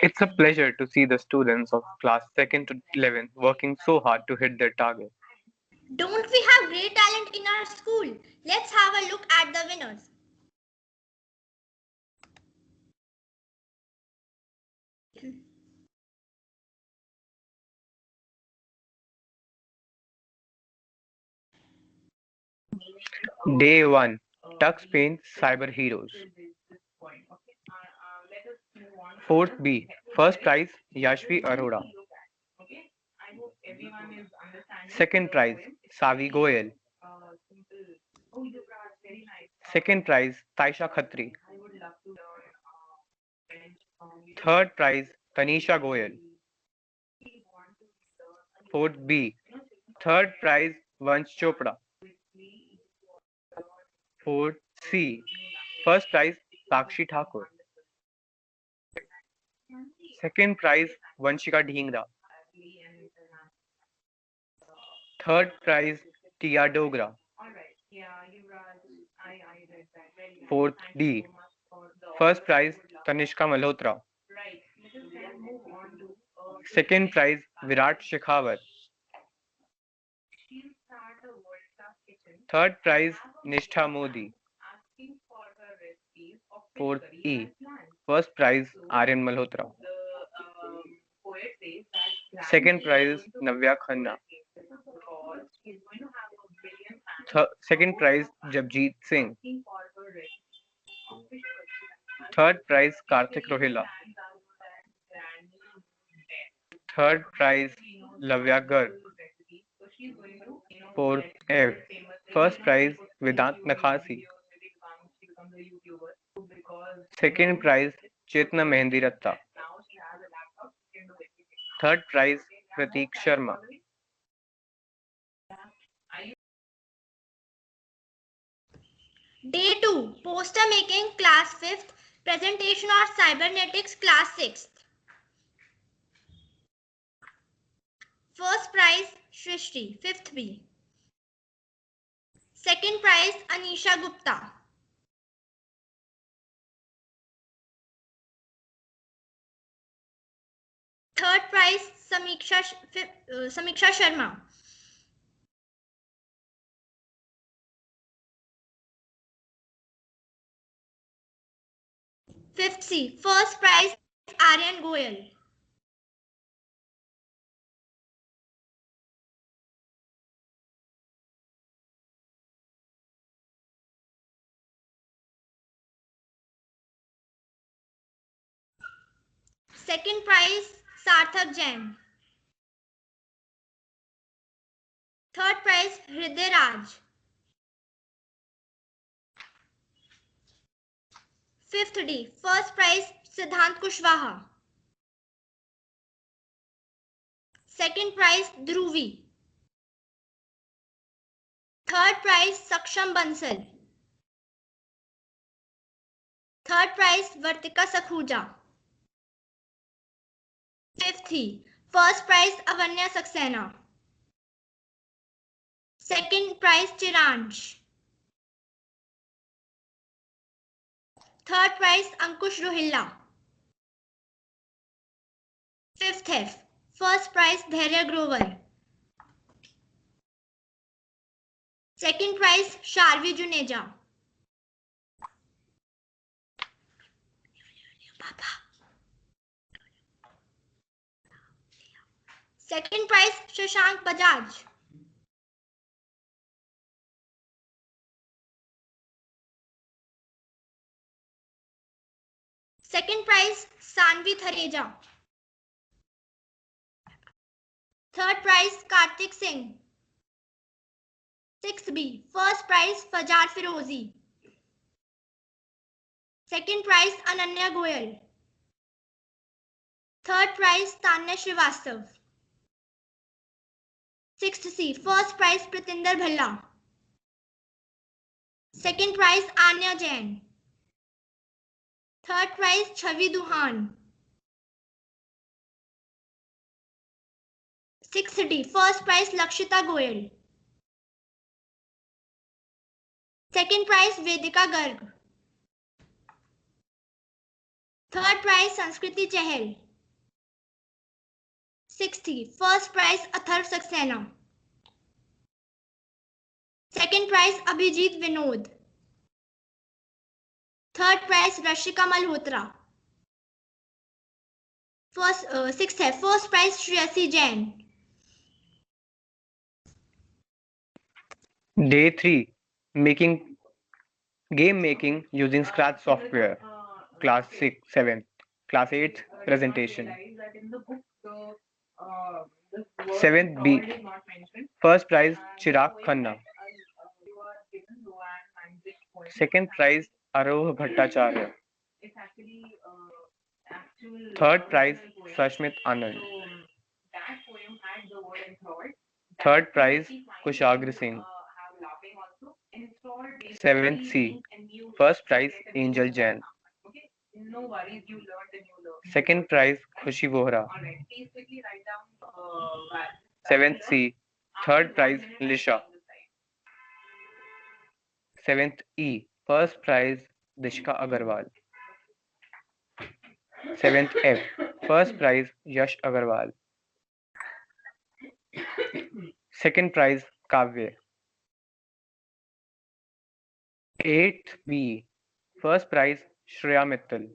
It's a pleasure to see the students of class 2nd to 11th working so hard to hit their target. Don't we have great talent in our school? Let's have a look at the winners. Day 1, Tux Paint Cyber Heroes. 4th B, first prize Yashvi Arora. Second prize Savi Goyal. Second prize Taisha Khatri. Third prize Tanisha Goyal. 4th B, third prize Vansh Chopra. 4th C, first prize Sakshi Thakur. Second prize Vanshika Dhingra. Third prize Tia Dogra. Fourth D, first prize Tanishka Malhotra. Second prize Virat Shekhawat. Third prize Nishtha Modi. Fourth E, first prize Aryan Malhotra. Second prize Navya Khanna. Second prize Japjit Singh. Third prize Karthik Rohila. Third prize Lavya Garg. Fourth F, first prize Vedant Nakhasi. Second prize Chetna Mehendi Ratta. Third prize Prateek Sharma. Day 2, poster making class 5th, presentation of cybernetics class 6th. First prize Shrishti, 5th B. Second prize Anisha Gupta. Third prize Samiksha Sharma. Fifth C, first prize Aryan Goyal. Second prize Sarthak Jain. Third prize Hriday Raj. Fifth D, first prize Siddhant Kushwaha. Second prize Dhruvi. Third prize Saksham Bansal. Third prize Vartika Sakhuja. Fifth E, first prize Avanya Saxena. Second prize Chiransh. Third prize Ankush Rohilla. Fifth F, first prize Dhairya Grover. Second prize Sharvi Juneja. Second prize Shashank Bajaj. Second prize Sanvi Thareja. Third prize Kartik Singh. 6B, first prize Fajad Firozi. Second prize Ananya Goyal. Third prize Tanya Srivastav. 6th C, first prize Pratinder Bhalla. Second prize Anya Jain. Third prize Chavi Duhan. 6th D, first prize Lakshita Goyal. Second prize Vedika Garg. Third prize Sanskriti Chahal. 60. First prize Athar Saxena. Second prize Abhijit Vinod. Third prize Rashika Malhotra. Sixth है first prize Shreyasi Jain. Day 3. Making Game making using Scratch software. Class 6, 7th. Class 8 presentation. 7th B. First prize Chirag Khanna. Second prize Aroh Bhattacharya. Third prize Sashmit Anand. Third prize Kushagra Singh. 7th C. First prize Angel Jain. Second prize Khushi Vohra. 7th C. Third prize Lisha. 7th E. First prize Dishka Agarwal. 7th F. First prize Yash Agarwal. Second prize Kavya. 8th B. First prize Shreya Mittal.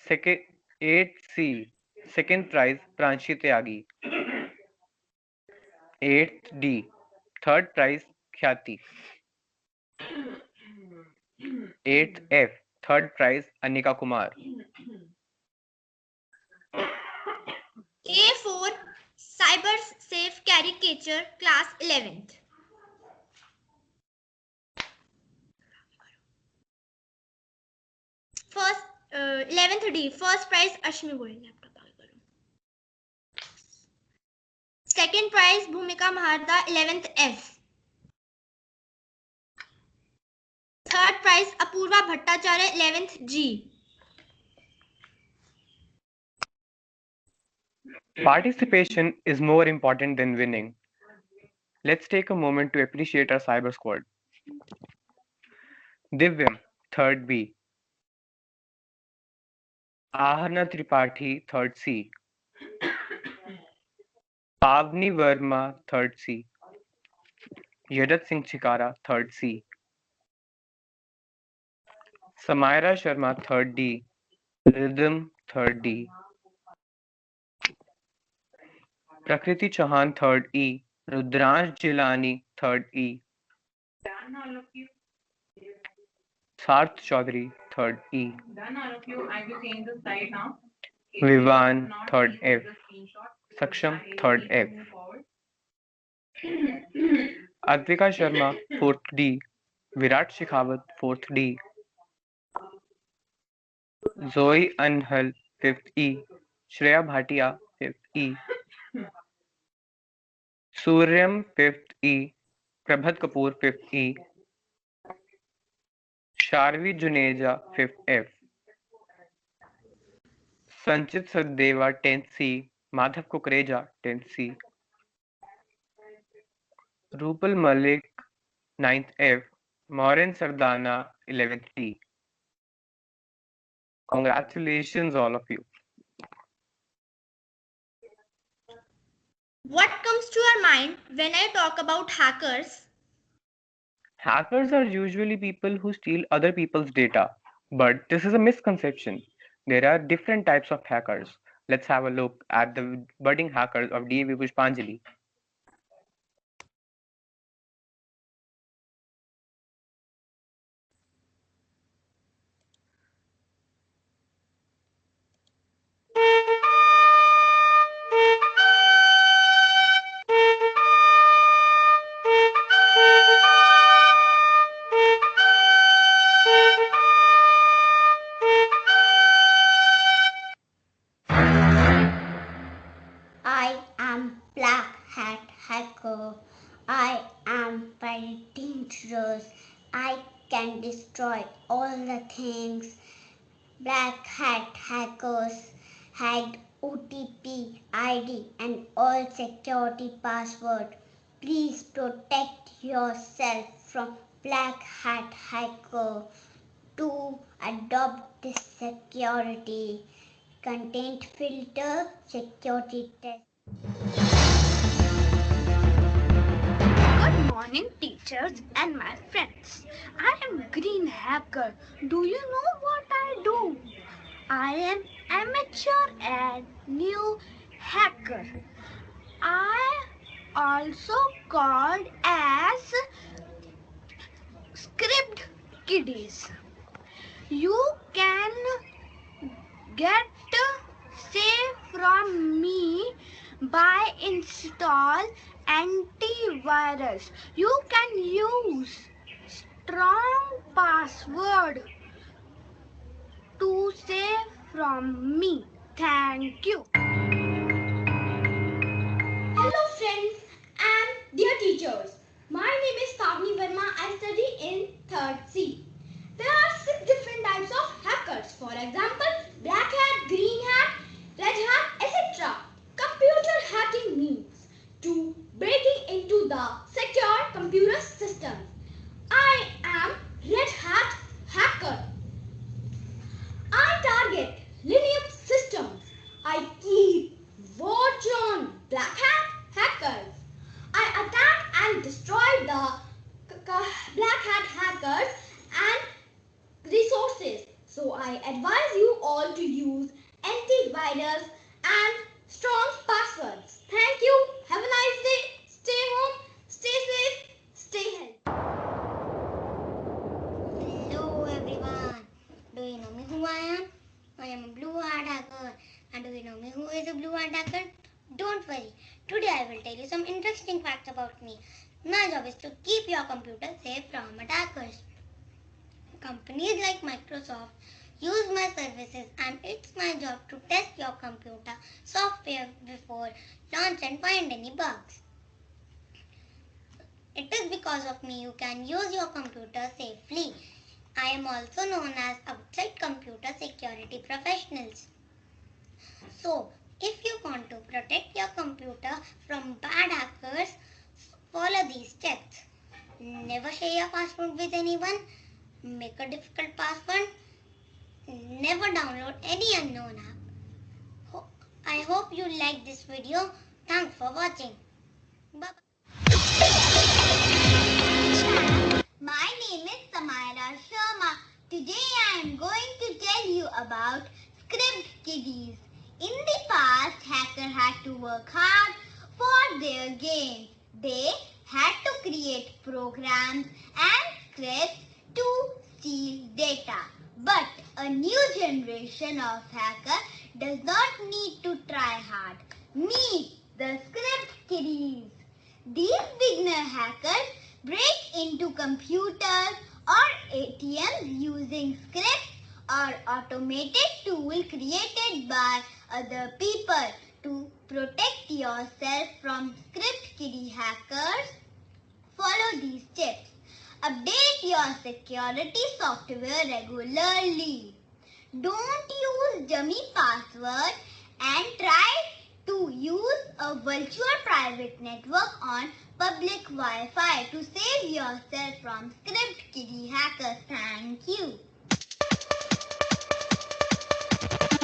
Second 8th C. Second prize Pranshi Tyagi. 8th D. Third prize Khyati. 8th F. Third prize Anika Kumar. A4 Cyber Safe Caricature Class 11th. First 11th D. First prize Ashmi Goyal. Second prize Bhumika Maharda 11th F. Third prize Apurva Bhattacharya 11th G. Participation is more important than winning. Let's take a moment to appreciate our cyber squad. Divyam, third B. Ahana Tripathi, third C. Pavni Verma, third C. Yadat Singh Chikara, third C. Samaira Sharma, third D. Rhythm, third D. Prakriti Chauhan, third E. Rudransh Jilani, third E. Sarth Chaudhary, third E. Vivan, third F. Saksham, third F. Advika Sharma, fourth D. Virat Shekhawat, fourth D. Zoe Anhal, fifth E. Shreya Bhatia, fifth E. Suryam, fifth E. Prabhat Kapoor, fifth E. Sharvi Juneja, fifth F. Sanchit Sadeva, 10th C. Madhav Kukreja, 10th C. Rupal Malik, 9th F. Maureen Sardana, 11th D. Congratulations, all of you. What comes to your mind when I talk about hackers? Hackers are usually people who steal other people's data, but this is a misconception. There are different types of hackers. Let's have a look at the budding hackers of DAV Pushpanjali. I am Black Hat Hacker. I am very dangerous. I can destroy all the things. Black Hat Hackers hacked OTP, ID and all security password. Please protect yourself from Black Hat Hacker. 2. adopt this security, content filter, security test. Good morning, teachers and my friends. I am Green Hacker. Do you know what I do? I am amateur and new hacker. I also called as script kiddies. You can get save from me by install antivirus. You can use strong password to save from me. Thank you. Hello friends and dear teachers. My name is Pavni Verma. I study in 3rd C. There are 6 different types of hackers. For example, black hat, green hat, red hat, etc. Computer hacking means to breaking into the secure computer system. I am red hat hacker. I target Linux systems. I keep watch on black hat hackers. I attack and destroy the black hat hackers and resources. So I advise you all to use antivirus and strong passwords. Thank you. Have a nice day. Stay home, stay safe, stay healthy. Hello everyone. Do you know me who I am? I am a blue hat hacker. And do you know me who is a blue hat hacker? Don't worry. Today I will tell you some interesting facts about me. My job is to keep your computer safe from attackers. Companies like Microsoft use my services and it's my job to test your computer software before launch and find any bugs. It is because of me you can use your computer safely. I am also known as outside computer security professionals. So, if you want to protect your computer from bad hackers, follow these steps. Never share your password with anyone. Make a difficult password. Never download any unknown app. I hope you like this video. Thanks for watching. Bye. My name is Samira Sharma. Today I am going to tell you about script kiddies. In the past, hackers had to work hard for their games. They had to create programs and scripts to steal data. But a new generation of hackers does not need to try hard. Meet the script kiddies. These beginner hackers break into computers or ATMs using scripts or automated tools created by other people. To protect yourself from script kiddie hackers, follow these tips. Update your security software regularly. Don't use dummy passwords and try to use a virtual private network on public Wi-Fi to save yourself from script kiddie hackers. Thank you.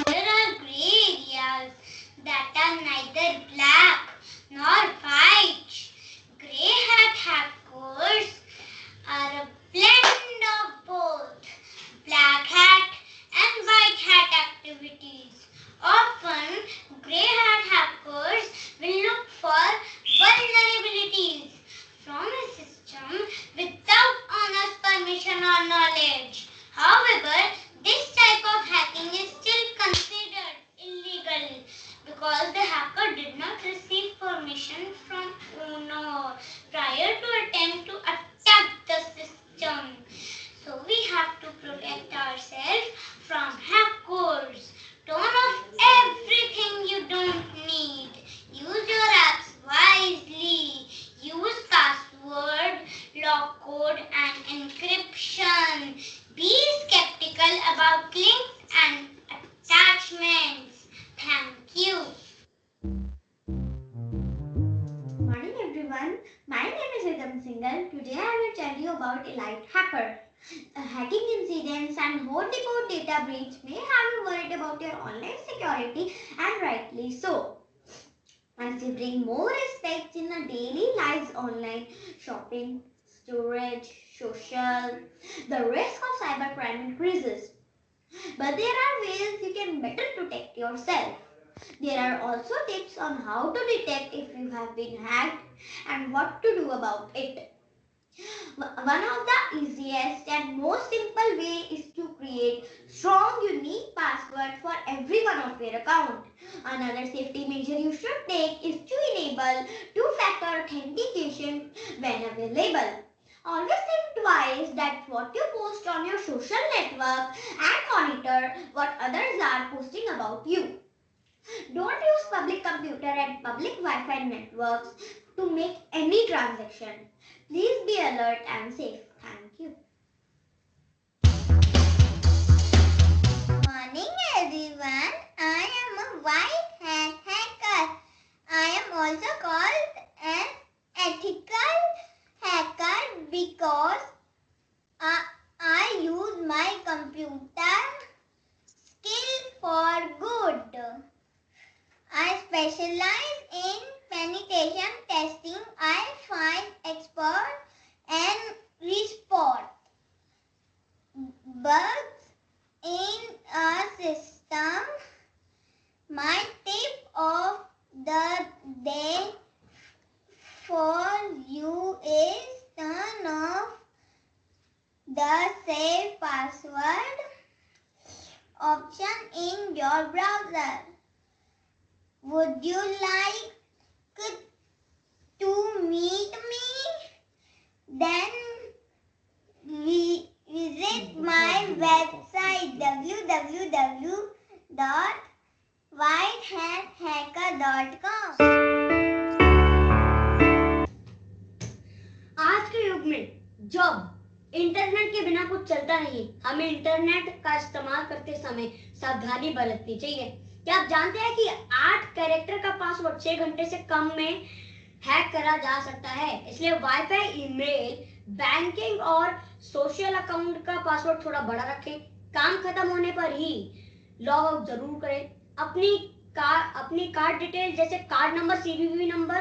There are gray areas that are neither black nor white. Gray hat hackers are a blend of both black hat and white hat activities. Often, grey hat hackers will look for vulnerabilities from a system without owner's permission or knowledge. However, this type of hacking is still considered illegal because the hacker did not receive permission from owner prior to attempt to attack the system. So we have to protect ourselves from hackers. Turn off everything you don't need. Use your apps wisely. Use password, lock code and encryption. Be skeptical about links and attachments. Thank you. Morning everyone. My name is Rhythm Singhal. Today I will tell you about Elite Hacker. Hacking incidents and hot data breach may have you worried about your online security, and rightly so. As you bring more aspects in our daily lives online, shopping, storage, social, the risk of cybercrime increases. But there are ways you can better protect yourself. There are also tips on how to detect if you have been hacked and what to do about it. One of the easiest and most simple way is to create strong unique password for every one of your account. Another safety measure you should take is to enable two-factor authentication when available. Always think twice that what you post on your social network and monitor what others are posting about you. Don't use public computer and public Wi-Fi networks to make any transaction. Please be alert and safe. Thank you. Morning everyone. I am a white hat hacker. I am also called an ethical hacker because I use my computer skill for good. I specialize in penetration testing. I find expert and report bugs in a system. My tip of the day for you is turn off the save password option in your browser. Would you like to meet me? Then visit my website www.whitehathacker.com. आज के युग में जब internet के बिना कुछ चलता नहीं, हमें इंटरनेट का इस्तेमाल करते समय सावधानी बरतनी चाहिए। क्या आप जानते हैं कि 8 कैरेक्टर का पासवर्ड 6 घंटे से कम में हैक करा जा सकता है? इसलिए वाईफाई, ईमेल, बैंकिंग और सोशल अकाउंट का पासवर्ड थोड़ा बड़ा रखें। काम खत्म होने पर ही लॉग आउट जरूर करें। अपनी कार्ड डिटेल जैसे card number, CVV number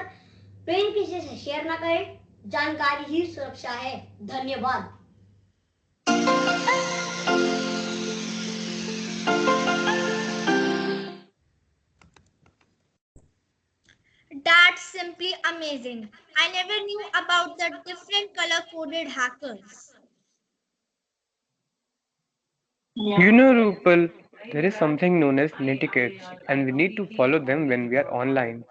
pin किसी से शेयर ना करें। जानकारी ही सुरक्षा है। धन्यवाद। That's simply amazing. I never knew about the different color coded hackers. You know, Rupal, there is something known as netiquettes, and we need to follow them when we are online.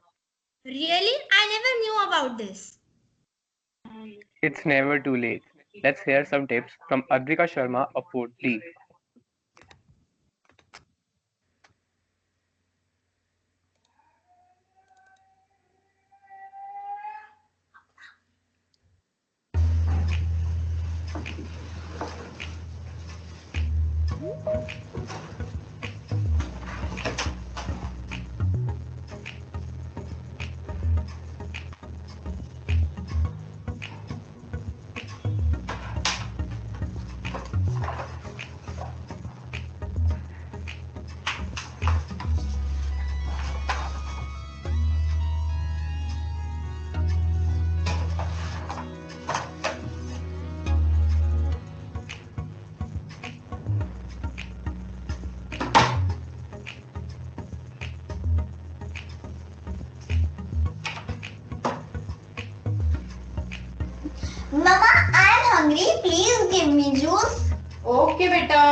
Really? I never knew about this. It's never too late. Let's hear some tips from Advika Sharma of Fort Lee. Mama, I'm hungry. Please give me juice. Okay बेटा।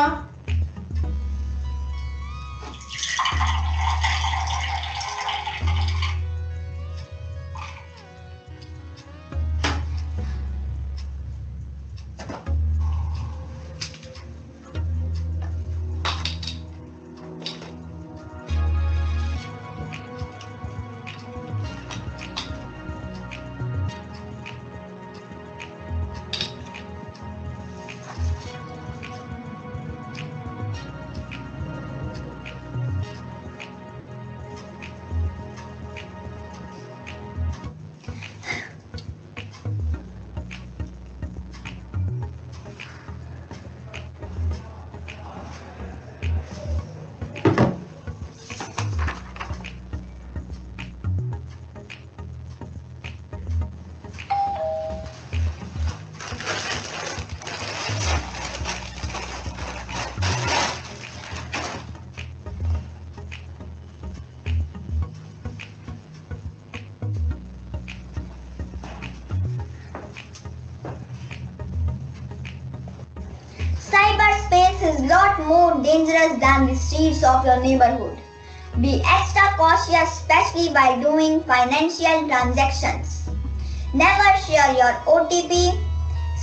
is a lot more dangerous than the streets of your neighborhood. Be extra cautious, especially while doing financial transactions. Never share your OTP,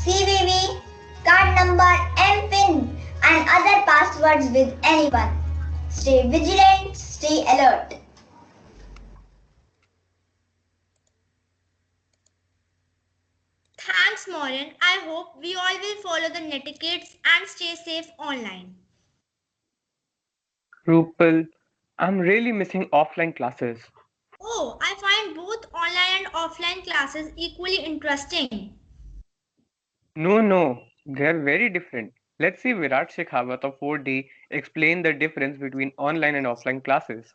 CVV, card number, MPIN, and other passwords with anyone. Stay vigilant, stay alert. Thanks, Maureen. I hope we all will follow the netiquettes and stay safe online. Rupal, I'm really missing offline classes. Oh, I find both online and offline classes equally interesting. No, no, they're very different. Let's see Virat Shekhawat of 4D explain the difference between online and offline classes.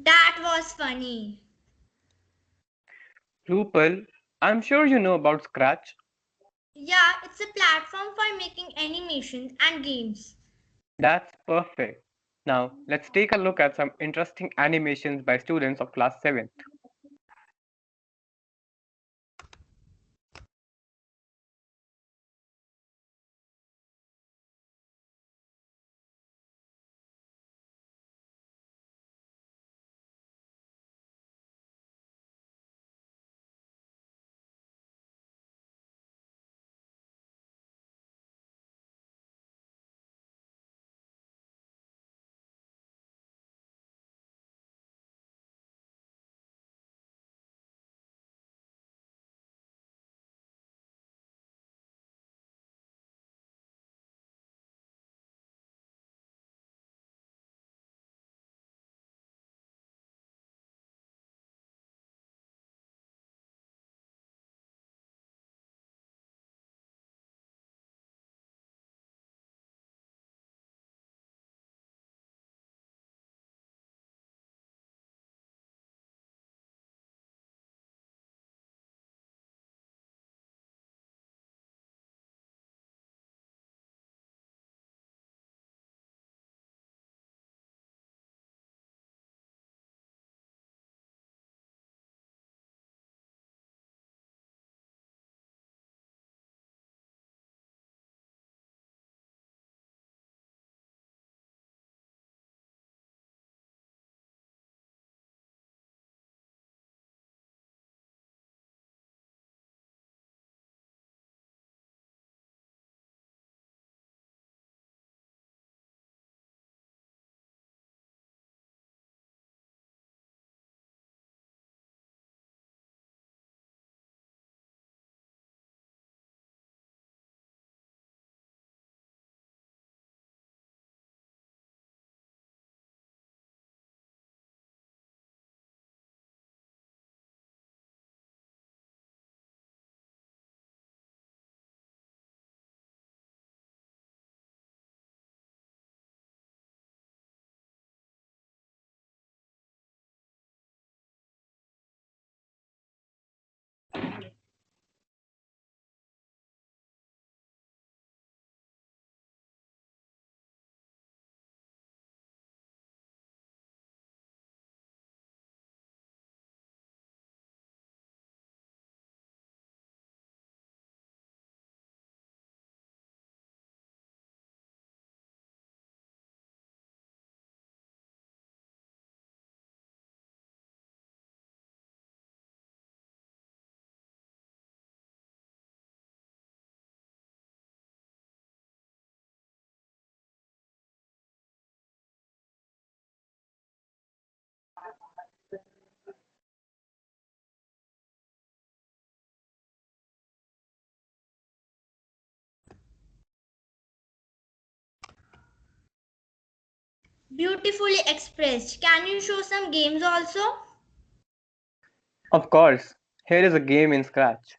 That was funny. Rupal, I'm sure you know about Scratch. Yeah, it's a platform for making animations and games. That's perfect. Now, let's take a look at some interesting animations by students of class 7th. Beautifully expressed. Can you show some games also? Of course, here is a game in Scratch.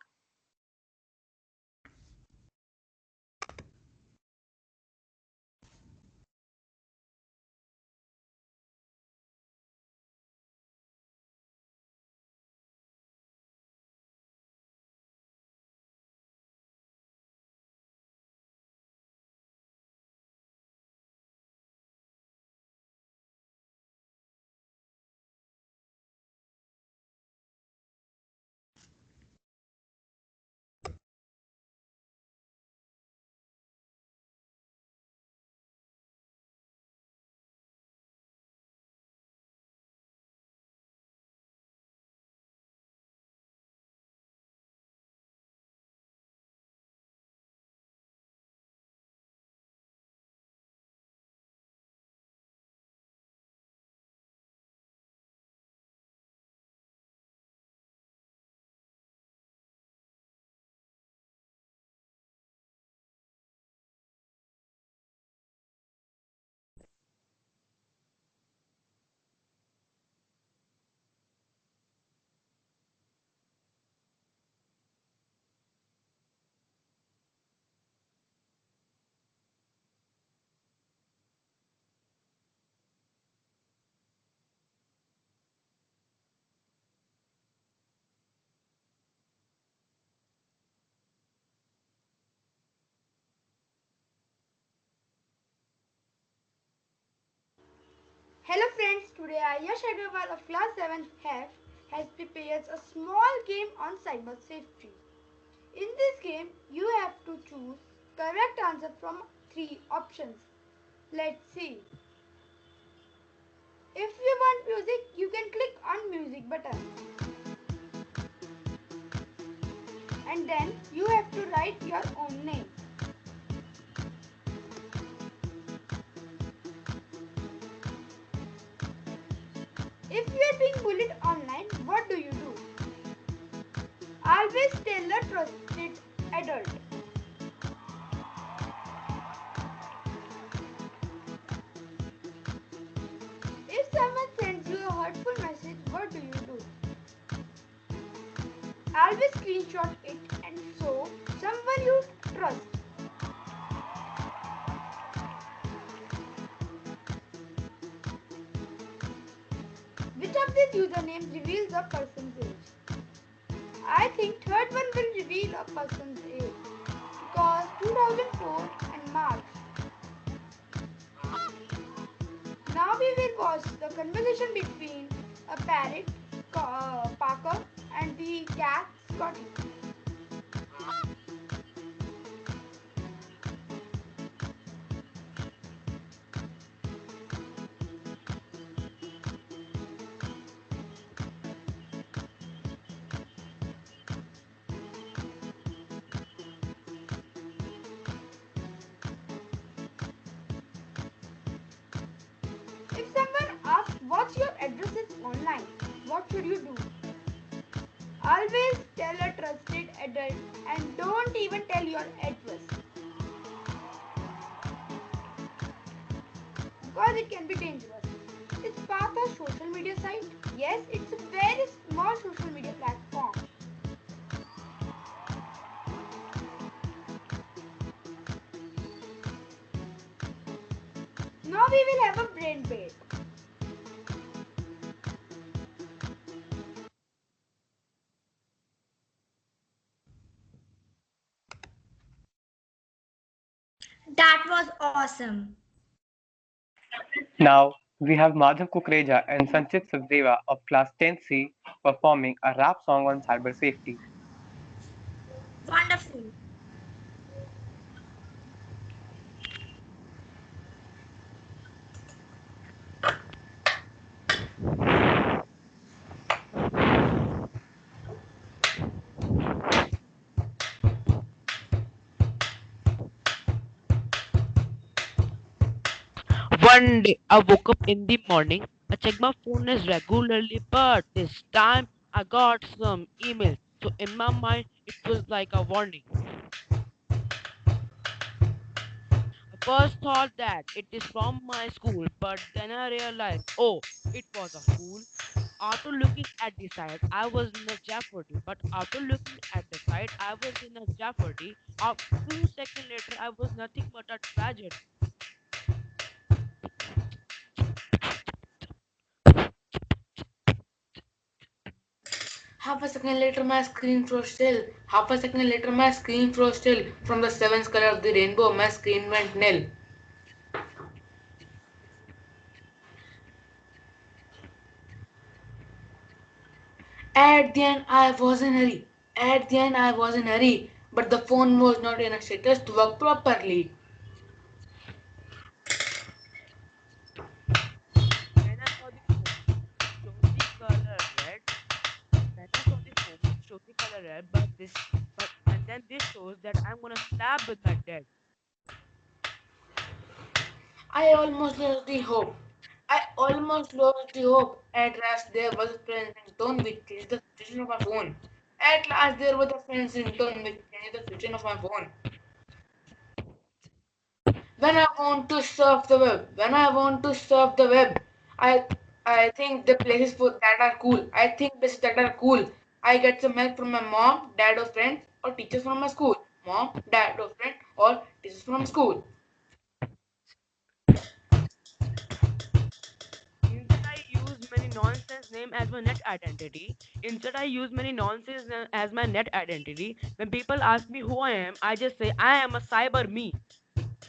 Hello friends, today Ayash Agarwal of class 7 F has prepared a small game on cyber safety. In this game, you have to choose correct answer from 3 options. Let's see. If you want music, you can click on music button and then you have to write your own name. If you are being bullied online, what do you do? Always tell a trusted adult. If someone sends you a hurtful message, what do you do? Always screenshot it and show someone you trust. Which of these usernames reveals a person's age? I think third one will reveal a person's age because 2004 and March. Now we will watch the conversation between a parrot, Parker, and the cat, Scotty. If someone asks what's your address is online, what should you do? Always tell a trusted adult and don't even tell your address because it can be dangerous. Is Path a social media site? Yes, it's a very small social media platform. Now we will have a brain bait. That was awesome. Now we have Madhav Kukreja and Sanchit Sachdeva of class 10C performing a rap song on cyber safety. Wonderful. One day I woke up in the morning. I check my phone as regularly, but this time I got some email. So in my mind, it was like a warning. First thought that it is from my school, but then I realized, oh, it was a fool. After looking at the site, I was in a jeopardy. But after looking at the site, I was in a jeopardy. A 2 seconds later, I was nothing but a tragedy. Half a second later, my screen froze still. Half a second later, my screen froze still. From the seventh color of the rainbow, my screen went nil. At the end, I was in a hurry. At the end, I was in a hurry. But the phone was not in a status to work properly. When I saw the phone, it showed the color red. When I saw the phone, it showed the color red. And then this shows that I'm gonna stab with my dead. I almost lost the hope. I almost lost the hope. At last, there was a friend's ringtone which changed the situation of my phone. At last, there was a friend's ringtone which changed the situation of my phone. When I want to surf the web, when I want to surf the web, I I think the places for that are cool. I think places that are cool. I get some help from my mom, dad, or friends, or teachers from my school. Mom, dad, or friend, or teachers from school. Instead, I use many nonsense name as my net identity. Instead, I use many nonsense as my net identity. When people ask me who I am, I just say I am a cyber me.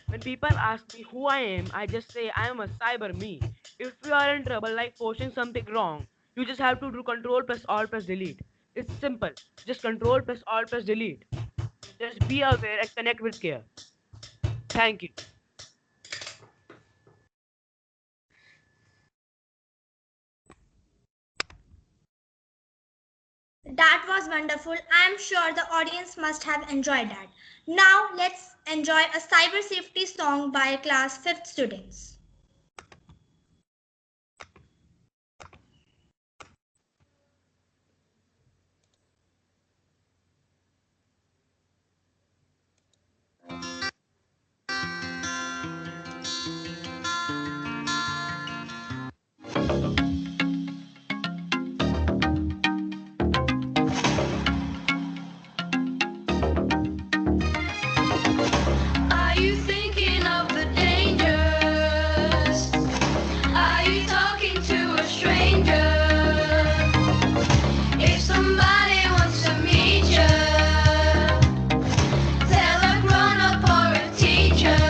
When people ask me who I am, I just say I am a cyber me. If you are in trouble like posting something wrong, you just have to do control plus alt plus delete. It's simple. Just control plus alt plus delete. Just be aware and connect with care. Thank you. That was wonderful. I'm sure the audience must have enjoyed that. Now let's enjoy a cyber safety song by class 5th students. Are you thinking of the dangers? Are you talking to a stranger? If somebody wants to meet you, tell a grown up or a teacher.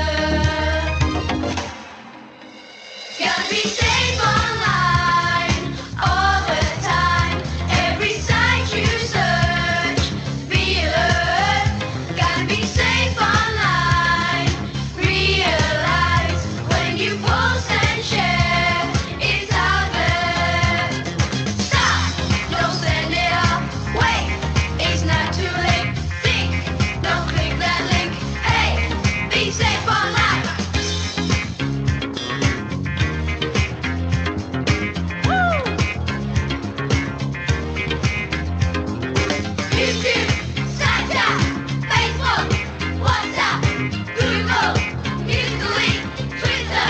Gotta be safe online all the time. Every site you search, be alert. Gotta be safe online. Realize when you post and share, it's out there. Stop! Don't send it off. Wait, it's not too late. Think, don't click that link. Hey, be safe online. YouTube, Snapchat, Facebook, WhatsApp, Google, Musical.ly, Twitter,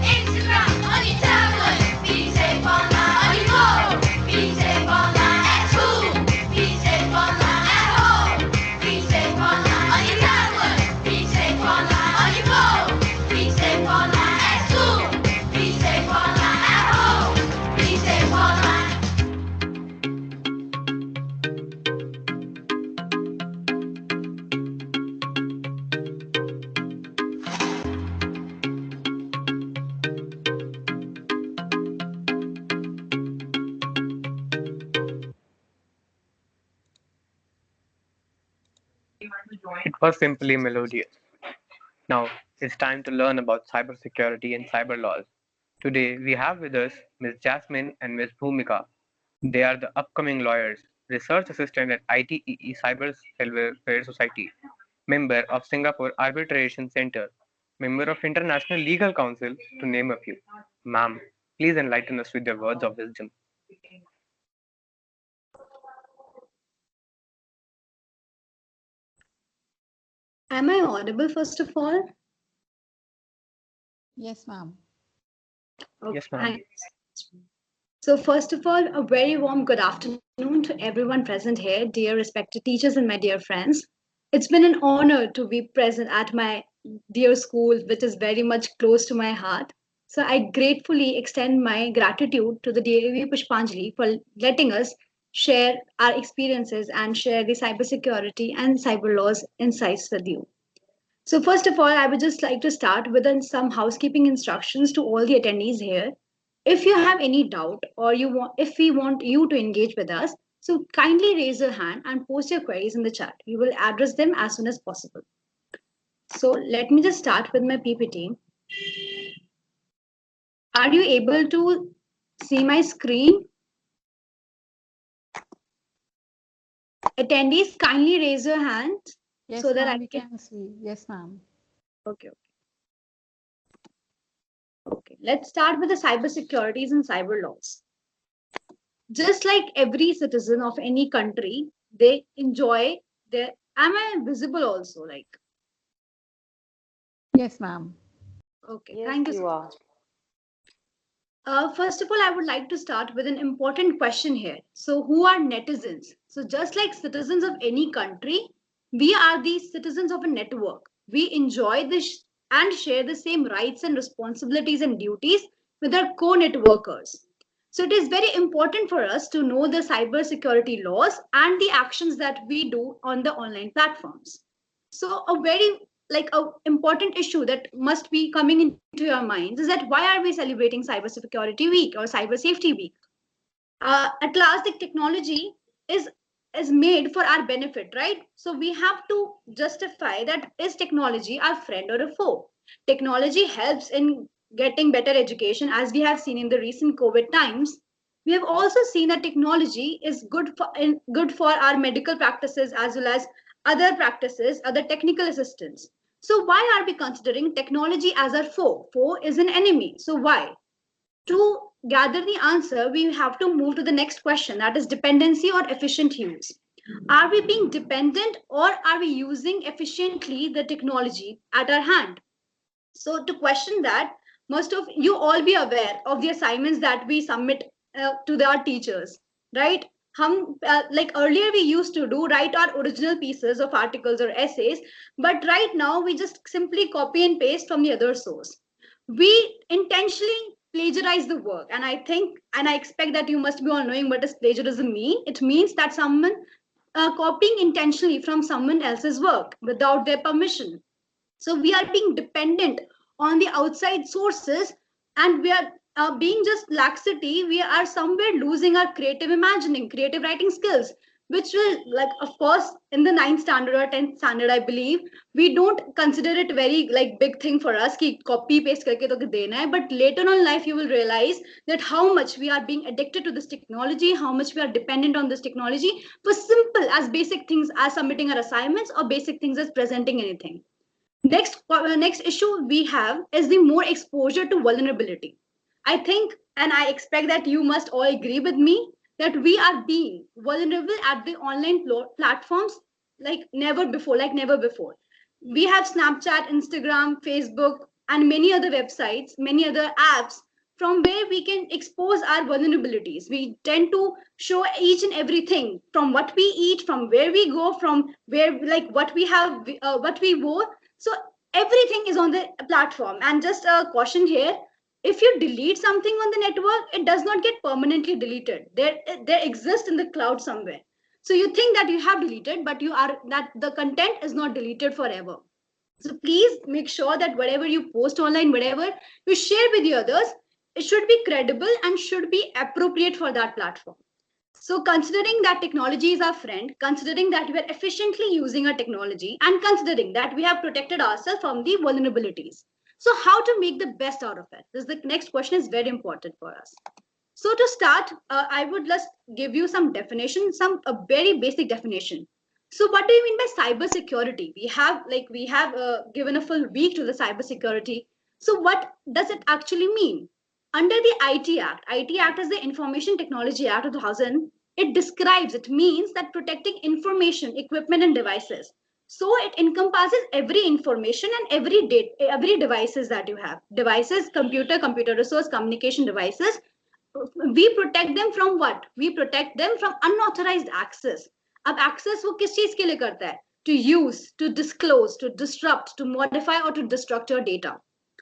Instagram, on your tablet. Be safe online on your phone. Be safe online at school. Be safe online at home. Be safe online on your tablet. Be safe online on your phone. Be safe online at school. Be safe online at home. Be safe online. It was simply melodious. Now it's time to learn about cybersecurity and cyber laws. Today we have with us Ms. Jasmine and Ms. Bhumika. They are the upcoming lawyers, research assistant at ITEE Cyber Welfare Society, member of Singapore Arbitration Center, member of International Legal Council, to name a few. Ma'am, please enlighten us with your words of wisdom. Am I audible first of all? Yes, ma'am. Yes, Okay, ma'am. thank you so much. So, first of all, a very warm good afternoon to everyone present here, dear respected teachers and my dear friends. It's been an honor to be present at my dear school, which is very much close to my heart. So, I gratefully extend my gratitude to the DAV Pushpanjali for letting us share our experiences and share the cybersecurity and cyber laws insights with you. So, first of all, I would just like to start with some housekeeping instructions to all the attendees here. If you have any doubt or if we want you to engage with us, so kindly raise your hand and post your queries in the chat. We will address them as soon as possible. So, let me just start with my PPT. Are you able to see my screen? Attendees, kindly raise your hand so Yes, that I ma'am, we can. can see. Yes, ma'am. Okay, okay. Let's start with the cyber securities and cyber laws. Just like every citizen of any country, they enjoy their. Am I visible also? Like, Yes, ma'am. okay, Yes, thank you so you are. much. First of all, I would like to start with an important question here. So, who are netizens? So, just like citizens of any country, we are the citizens of a network. We enjoy this and share the same rights and responsibilities and duties with our co networkers. So, it is very important for us to know the cyber security laws and the actions that we do on the online platforms. So, a very a important issue that must be coming into your minds is that why are we celebrating cyber security week or cyber safety week? At last the technology is is made for our benefit, right? So we have to justify that is technology our friend or a foe. Technology helps in getting better education, as we have seen in the recent COVID times. We have also seen that technology is good for our medical practices as well as other practices, other technical assistance. So why are we considering technology as our foe? Foe is an enemy, so why? To gather the answer, we have to move to the next question, that is dependency or efficient use. Are we being dependent or are we using efficiently the technology at our hand? So, to question that, most of you all be aware of the assignments that we submit to our teachers, right? Like earlier we used to do write our original pieces of articles or essays, but right now we just simply copy and paste from the other source. We intentionally plagiarize the work, and I think and I expect that you must be all knowing what does plagiarism mean. It means that someone copying intentionally from someone else's work without their permission. So we are being dependent on the outside sources, and we are being just laxity. We are somewhere losing our creative imagining, creative writing skills, which will, like, of course, in the ninth standard or 10th standard, I believe, we don't consider it very like big thing for us ki copy paste karke to dena hai. But later on in life, you will realize that how much we are being addicted to this technology, how much we are dependent on this technology for simple as basic things as submitting our assignments or basic things as presenting anything. Next issue we have is the more exposure to vulnerability. I think and I expect that you must all agree with me that we are being vulnerable at the online platforms like never before. We have Snapchat, Instagram, Facebook, and many other websites, many other apps from where we can expose our vulnerabilities. We tend to show each and everything from what we eat, from where we go, from where like what we have, what we wore. So everything is on the platform. And just a caution here: if you delete something on the network, it does not get permanently deleted. There exists in the cloud somewhere. So you think that you have deleted, but you are that the content is not deleted forever. So please make sure that whatever you post online, whatever you share with the others, it should be credible and should be appropriate for that platform. So, considering that technology is our friend, considering that we are efficiently using our technology, and considering that we have protected ourselves from the vulnerabilities. So, how to make the best out of it? This is the next question is very important for us. So, to start, I would just give you some definition, some a very basic definition. So, what do you mean by cyber security? We have given a full week to the cyber security. So, what does it actually mean? Under the IT Act is the Information Technology Act of 2000. It means that protecting information, equipment, and devices. So it encompasses every information and every devices that you have. Devices, computer resource, communication devices. We protect them from what? We protect them from unauthorized access. अब access वो किस चीज के लिए करता है? To use, to disclose, to disrupt, to modify or to destruct your data.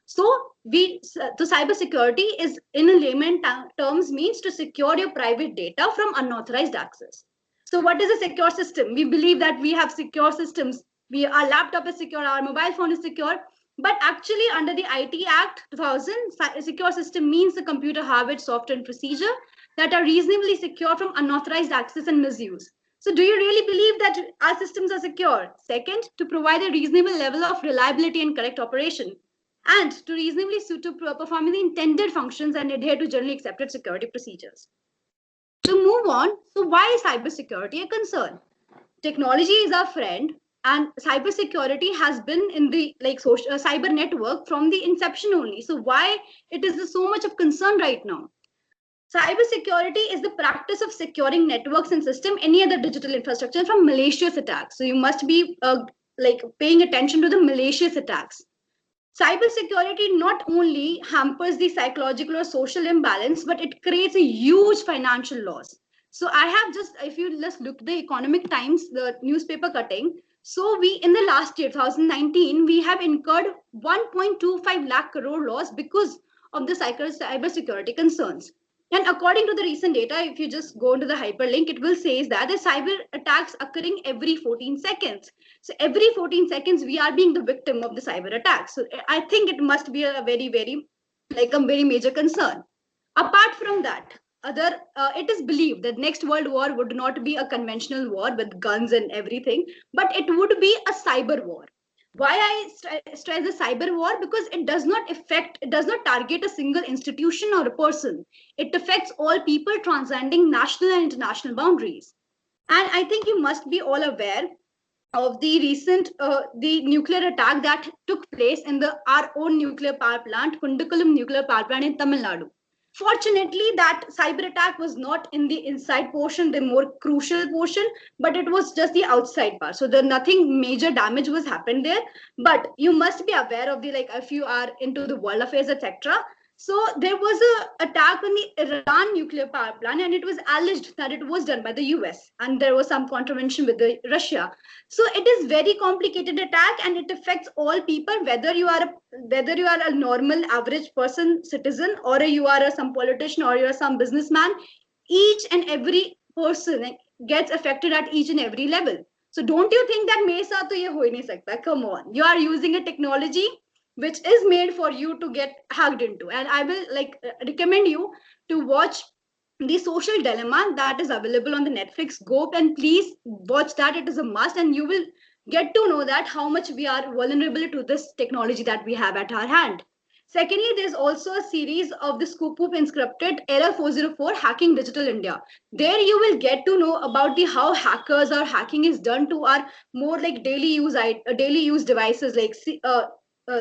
So the cybersecurity is in a layman terms means to secure your private data from unauthorized access. So what is a secure system? We believe that we have secure systems. Our laptop is secure, our mobile phone is secure. But actually, under the IT Act 2000, a secure system means the computer hardware, software, and procedure that are reasonably secure from unauthorized access and misuse. So, do you really believe that our systems are secure? Second, to provide a reasonable level of reliability and correct operation, and to reasonably suit to performing the intended functions and adhere to generally accepted security procedures. To move on, so why is cybersecurity a concern? Technology is our friend, and cybersecurity has been in the social cyber network from the inception only. So why it is so much of concern right now? Cybersecurity is the practice of securing networks and system, any other digital infrastructure from malicious attacks. So you must be paying attention to the malicious attacks. Cybersecurity not only hampers the psychological or social imbalance, but it creates a huge financial loss. So I have just, if you just look the Economic Times, the newspaper cutting. So we in the last year, 2019, we have incurred 1.25 lakh crore loss because of the cybersecurity concerns. And according to the recent data, if you just go into the hyperlink, it will say that the cyber attacks occurring every 14 seconds. So every 14 seconds, we are being the victim of the cyber attack. So I think it must be a very major concern. Apart from that, it is believed that next world war would not be a conventional war with guns and everything, but it would be a cyber war. Why I stress the cyber war? Because it does not target a single institution or a person. It affects all people transcending national and international boundaries. And I think you must be all aware of the recent the nuclear attack that took place in the our own nuclear power plant, Kundakalam nuclear power plant in Tamil Nadu. Fortunately, that cyber attack was not in the inside portion, the more crucial portion, but it was just the outside part. So there nothing major damage was happened there. But you must be aware of the if you are into the world affairs, etc. So there was a attack on the Iran nuclear power plant, and it was alleged that it was done by the US, and there was some contravention with the Russia. So it is very complicated attack, and it affects all people, whether you are a normal average person citizen, or you are some politician, or you are some businessman. Each and every person gets affected at each and every level. So don't you think that मेरे साथ तो ये हो ही नहीं सकता? Come on, you are using a technology which is made for you to get hacked into, and I will recommend you to watch the social dilemma that is available on the Netflix. Go and please watch that. It is a must, and you will get to know that how much we are vulnerable to this technology that we have at our hand. Secondly, there's also a series of the Scoop Whoop inscripted Error 404 Hacking Digital India. There you will get to know about the how hackers or hacking is done to our more daily use devices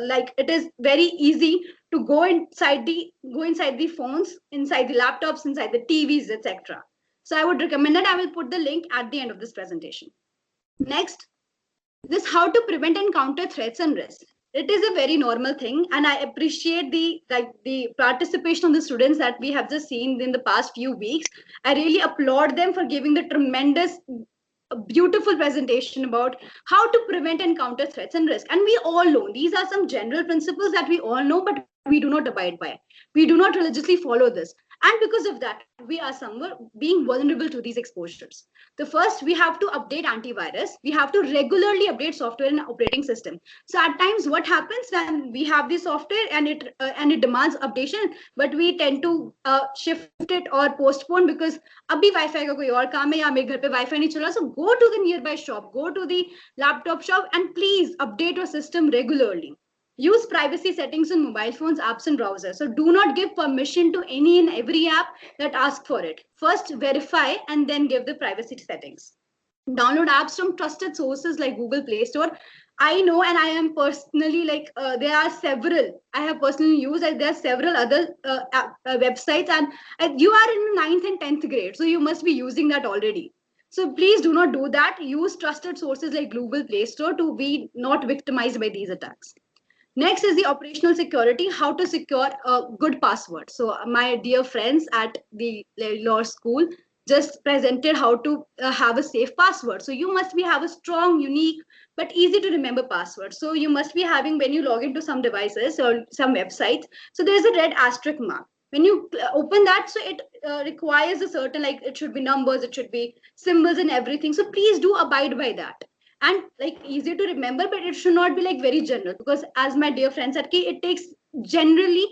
like it is very easy to go inside the phones, inside the laptops, inside the TVs, etc. So I would recommend that. I will put the link at the end of this presentation. Next, this how to prevent and counter threats and risks. It is a very normal thing, and I appreciate the participation of the students that we have just seen in the past few weeks. I really applaud them for giving the tremendous beautiful presentation about how to prevent and counter threats and risk. And we all know these are some general principles that we all know, but we do not abide by. We do not religiously follow this. And because of that, we are somewhere being vulnerable to these exposures. The first, we have to update antivirus. We have to regularly update software and operating system. So at times, what happens when we have the software and it demands updation, but we tend to shift it or postpone because अभी wifi का कोई और काम है या मेरे घर पे वाईफाई नहीं चल रहा. So go to the nearby shop, go to the laptop shop, and please update your system regularly. Use privacy settings on mobile phones, apps, and browsers. So do not give permission to any and every app that asks for it. First verify and then give the privacy settings. Download apps from trusted sources like Google Play Store. I know, and I am personally there are several I have personally used. There are several other websites, and you are in ninth and 10th grade, so you must be using that already. So please do not do that. Use trusted sources like Google Play Store to be not victimized by these attacks. Next is the operational security, how to secure a good password. So my dear friends at the law school just presented how to have a safe password. So you must be have a strong, unique, but easy to remember password. So you must be having when you log into some devices or some websites. So there's a red asterisk mark. When you open that, so it requires a certain, like it should be numbers, it should be symbols and everything. So please do abide by that, and like easy to remember, but it should not be like very general, because as my dear friend said, it takes generally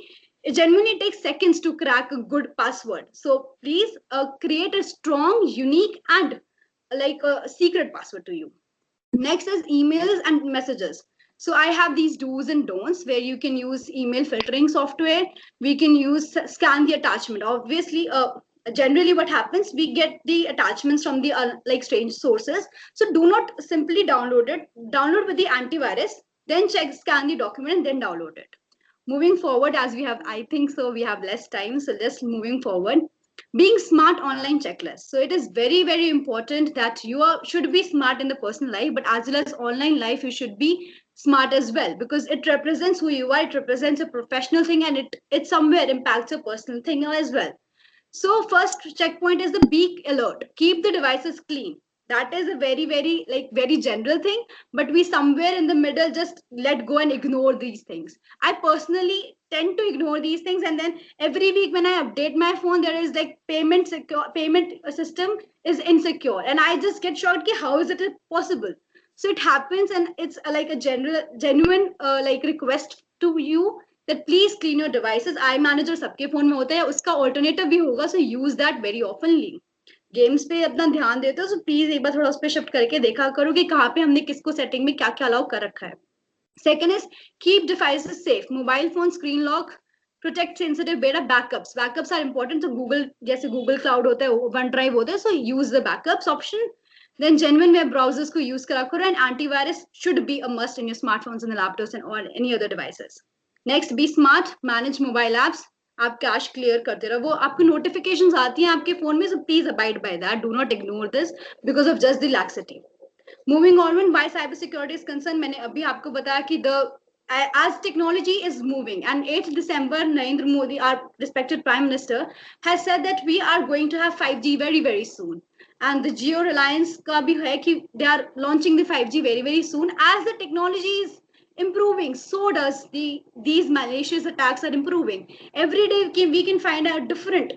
it genuinely takes seconds to crack a good password. So please create a strong, unique, and like a secret password to you. Next is emails and messages. So I have these do's and don'ts where you can use email filtering software. We can use scan the attachment. Obviously, generally what happens, we get the attachments from the like strange sources. So do not simply download it. Download with the antivirus, then check, scan the document, and then download it. Moving forward, as we have, I think so, we have less time. So just moving forward, being smart online checklist. So it is very, very important that you should be smart in the personal life, but as well as online life, you should be smart as well, because it represents who you are, it represents a professional thing, and it somewhere impacts a personal thing as well. So first checkpoint is the be alert. Keep the devices clean. That is a very, very like very general thing, but we somewhere in the middle just let go and ignore these things. I personally tend to ignore these things, and then every week when I update my phone, there is like payment system is insecure, and I just get shocked. Ki, how is it possible? So it happens, and it's like a general, genuine like request to you that please clean your devices. IManager सबके phone में होता है, उसका alternative भी होगा, so use that very oftenly. Games पे अपना ध्यान देते हो, सो प्लीज एक बार थोड़ा उस पर शिफ्ट करके देखा करो कि कहाँ पे हमने किसको सेटिंग में क्या क्या अलाउ कर रखा है. Second is keep devices safe. Mobile phone screen lock, protect sensitive data, backups. Backups are important. So Google, जैसे Google Cloud होता है, OneDrive होता है, so use the backups option. Then genuine web browsers को use करा करो, and antivirus should be a must in your smartphones and the laptops and or any other devices. Next, be smart. Manage mobile apps. आप cash clear करते रहो. वो आपको notifications आती हैं आपके फोन में, so please abide by that. Do not ignore this because of just the laxity. Moving on, when why cybersecurity is concerned, मैंने अभी आपको बताया कि the as technology is moving, and 8th December, Narendra Modi, our respected Prime Minister, has said that we are going to have 5G very, very soon. And the Geo Reliance का भी है कि they are launching the 5G very, very soon. As the technology is improving, so does these malicious attacks are improving. Every day we can find a different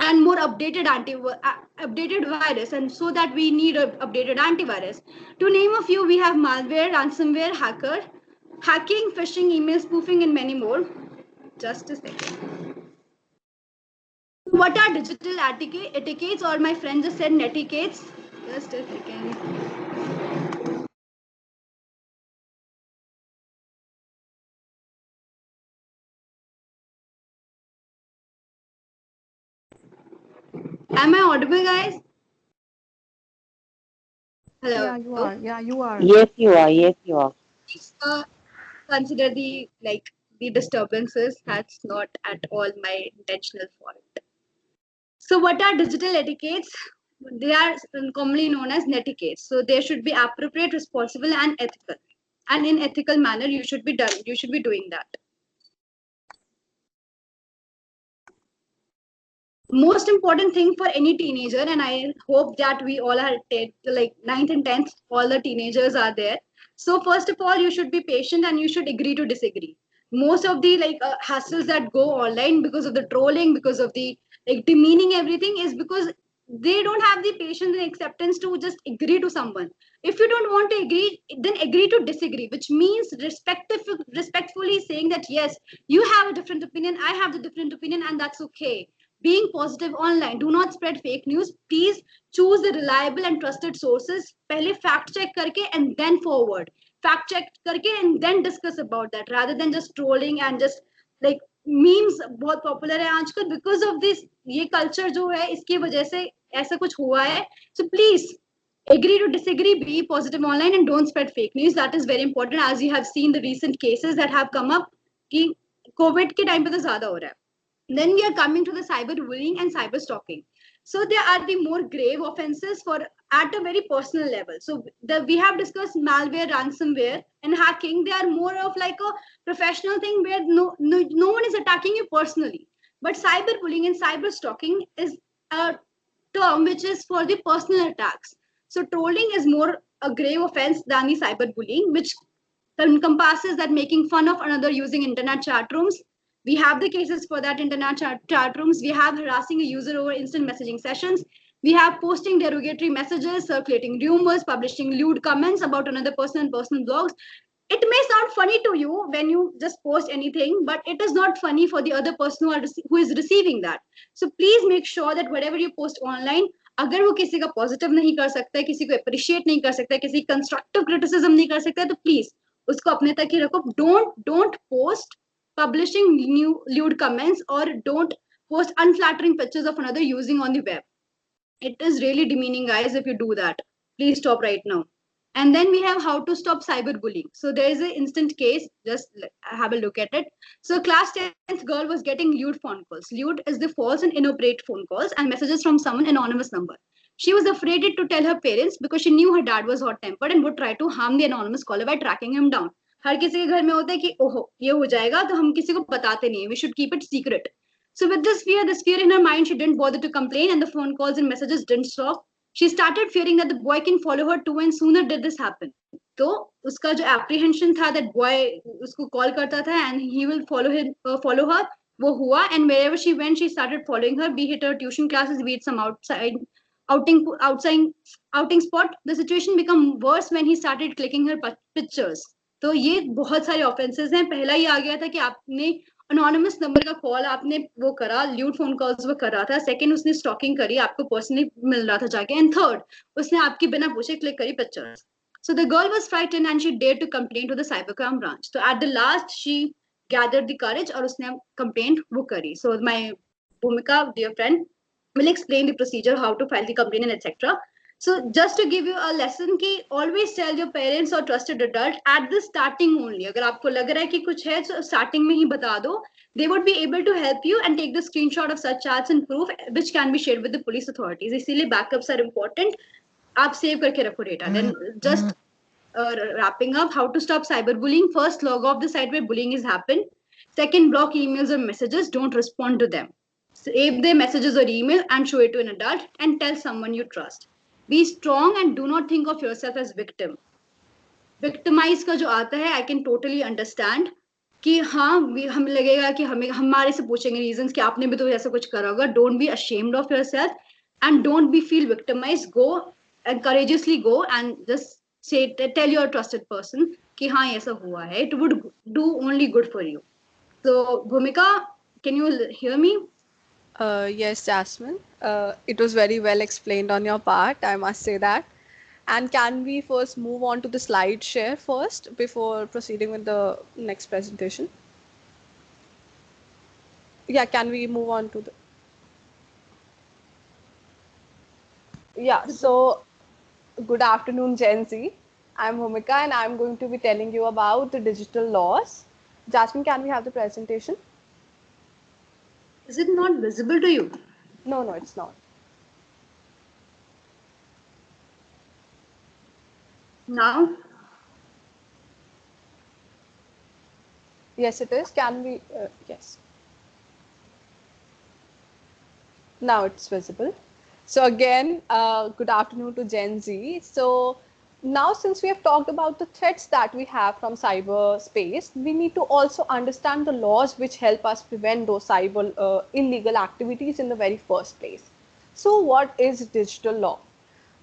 and more updated virus, and so that we need a updated antivirus. To name a few, we have malware, ransomware, hacker, hacking, phishing, email spoofing, and many more. Just a second. What are digital etiquettes, or my friend just said netiquettes? Just a second. Am I audible, guys? Hello. Yeah, you are. Yeah, you are. Yes, you are. Yes, you are. Please consider the like the disturbances. That's not at all my intentional fault. So, what are digital etiquettes? They are commonly known as netiquettes. So, they should be appropriate, responsible, and ethical. And in ethical manner, you should be done. You should be doing that. Most important thing for any teenager, and I hope that we all are like 9th and 10th, all the teenagers are there. So first of all, you should be patient and you should agree to disagree. Most of the like hassles that go online because of the trolling, because of the like demeaning everything, is because they don't have the patience and acceptance to just agree to someone. If you don't want to agree, then agree to disagree, which means respectfully saying that yes, you have a different opinion, I have the different opinion, and that's okay. Being positive online. Do not spread fake news. Please choose the reliable and trusted sources. पहले fact check करके and then forward. Fact check करके and then discuss about that, rather than just trolling and just like memes बहुत popular है आजकल because of this. ये culture जो है इसकी वजह से ऐसा कुछ हुआ है. So please agree to disagree, be positive online, and don't spread fake news. That is very important, as you have seen the recent cases that have come up कि COVID के time पे तो ज्यादा हो रहा है. Then we are coming to the cyberbullying and cyber stalking. So there are the more grave offenses for at a very personal level. So we have discussed malware, ransomware, and hacking. They are more of like a professional thing where no one is attacking you personally. But cyberbullying and cyber stalking is a term which is for the personal attacks. So trolling is more a grave offense than the cyberbullying, which encompasses that making fun of another using internet chat rooms. We have the cases for that internet chat rooms. We have harassing a user over instant messaging sessions. We have posting derogatory messages, circulating rumors, publishing lewd comments about another person in personal blogs. It may sound funny to you when you just post anything, but it is not funny for the other person who is receiving that. So please make sure that whatever you post online, अगर वो किसी का positive नहीं कर सकता है, किसी को अप्रिशिएट नहीं कर सकता है, किसी कंस्ट्रक्टिव क्रिटिसिज्म नहीं कर सकता है, तो प्लीज उसको अपने तक ही रखो. Don't post publishing new lewd comments, or don't post unflattering pictures of another using on the web. It is really demeaning, guys, if you do that. Please stop right now. And then we have how to stop cyberbullying. So there is an instant case. Just have a look at it. So class 10th girl was getting lewd phone calls. Lewd is the false and inappropriate phone calls and messages from someone anonymous number. She was afraid to tell her parents because she knew her dad was hot tempered and would try to harm the anonymous caller by tracking him down. हर किसी के घर में होता है कि ओहो ये हो जाएगा तो हम किसी को बताते नहीं. We should keep it secret. So with this fear in her mind, she didn't bother to complain, and the phone calls and messages didn't stop. She started fearing that the boy can follow her too, and sooner did this happen. तो उसका जो apprehension था that boy उसको call करता था and he will follow her, वो हुआ. And wherever she went, she started following her, be it her tuition classes, be it some outside outing spot. The situation became worse when he started clicking her pictures. तो ये बहुत सारे offences हैं. पहला ये आ गया था कि आपने अनोनिमस नंबर का कॉल आपने वो करा, ल्यूड फोन कॉल्स वो कर रहा था. सेकंड, उसने स्टॉकिंग करी, आपको पर्सनली मिल रहा था जाके. एंड थर्ड, उसने आपकी बिना पूछे क्लिक करी pictures. So the girl was frightened and she dared to complain to the cybercrime branch. So at the last, she gathered the courage और उसने complaint वो करी. So my Bhumika, dear friend, will explain the procedure, how to file the complaint and etc. So just to give you a lesson कि always tell your parents or trusted adult at the starting only. अगर आपको लग रहा है कि कुछ है तो starting में ही बता दो. They would be able to help you and take the screenshot of such chats and proof which can be shared with the police authorities. इसीलिए backups are important. आप सेव करके रखो data. Then just wrapping up, how to stop cyberbullying. First, log off the site where bullying is happened. Second, block emails or messages. Don't respond to them. Save their messages or email and show it to an adult and tell someone you trust. Be strong and do not think of yourself as victim. Victimise का जो आता है, I can totally understand कि हाँ हमें लगेगा कि हमें हमारे से पूछेंगे रीजंस कि आपने भी तो ऐसा कुछ करा होगा. Don't be ashamed of yourself and don't be feel victimize. Go and courageously go and just say tell your trusted person कि हाँ ऐसा हुआ है. It would do only good for you. So Bhumika, can you hear me? Yes, Jasmine. It was very well explained on your part, I must say that. And can we first move on to the slide share first before proceeding with the next presentation? Yeah, can we move on to the... Yeah, so good afternoon, Gen Z. I'm Bhumika and I'm going to be telling you about the digital laws. Jasmine, can we have the presentation? Is it not visible to you? No, it's not. Now? Yes, it is. Can we? Yes. Now it's visible. So again, good afternoon to Gen Z. So now, since we have talked about the threats that we have from cyberspace, we need to also understand the laws which help us prevent those cyber illegal activities in the very first place. So what is digital law?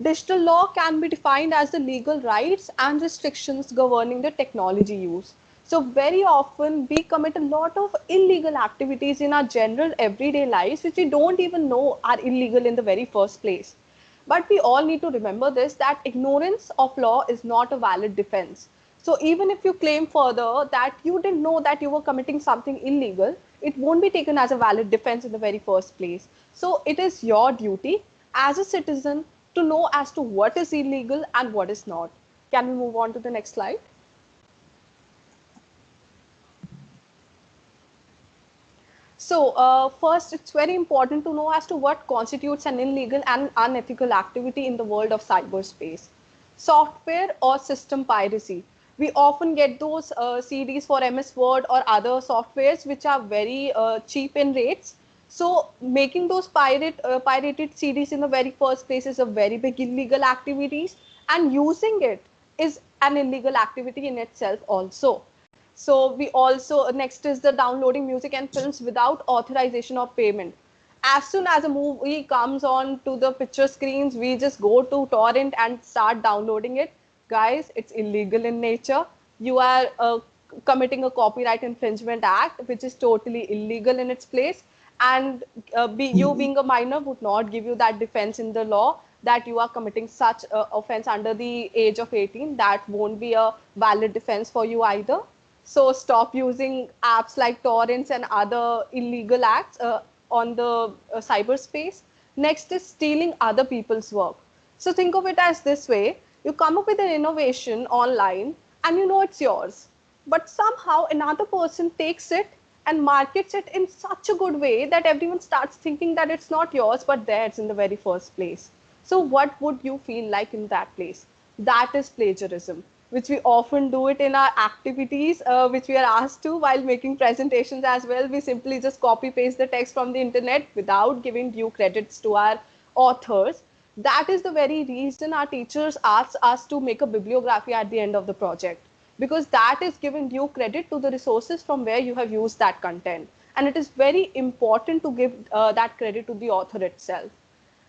Digital law can be defined as the legal rights and restrictions governing the technology use. So very often we commit a lot of illegal activities in our general everyday lives which we don't even know are illegal in the very first place. But we all need to remember this, that ignorance of law is not a valid defense. So even if you claim further that you didn't know that you were committing something illegal, it won't be taken as a valid defense in the very first place. So it is your duty as a citizen to know as to what is illegal and what is not. Can we move on to the next slide? So, first, it's very important to know as to what constitutes an illegal and unethical activity in the world of cyberspace. Software or system piracy. We often get those CDs for MS Word or other softwares which are very cheap in rates. So, making those pirated CDs in the very first place is a very big illegal activities, and using it is an illegal activity in itself also. So we also, next is the downloading music and films without authorization or payment. As soon as a movie comes on to the picture screens, we just go to torrent and start downloading it. Guys, it's illegal in nature. You are committing a copyright infringement act, which is totally illegal in its place. And you being a minor would not give you that defense in the law that you are committing such offense under the age of 18. That won't be a valid defense for you either. So stop using apps like torrents and other illegal acts on the cyberspace. Next is stealing other people's work. So think of it as this way: you come up with an innovation online and you know it's yours, but somehow another person takes it and markets it in such a good way that everyone starts thinking that it's not yours but theirs in the very first place. So what would you feel like in that place? That is plagiarism, which we often do it in our activities, which we are asked to while making presentations as well. We simply just copy paste the text from the internet without giving due credits to our authors. That is the very reason our teachers ask us to make a bibliography at the end of the project, because that is giving due credit to the resources from where you have used that content. And it is very important to give that credit to the author itself.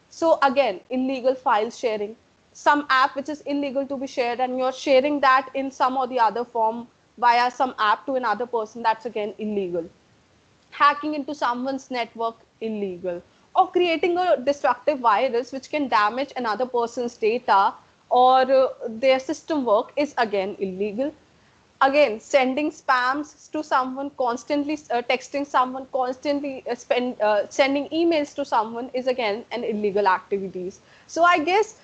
So again, illegal file sharing, some app which is illegal to be shared and you're sharing that in some or the other form via some app to another person, that's again illegal. Hacking into someone's network, illegal. Or creating a destructive virus which can damage another person's data or their system work is again illegal. Again, sending spams to someone, constantly texting someone, constantly sending emails to someone is again an illegal activities. So I guess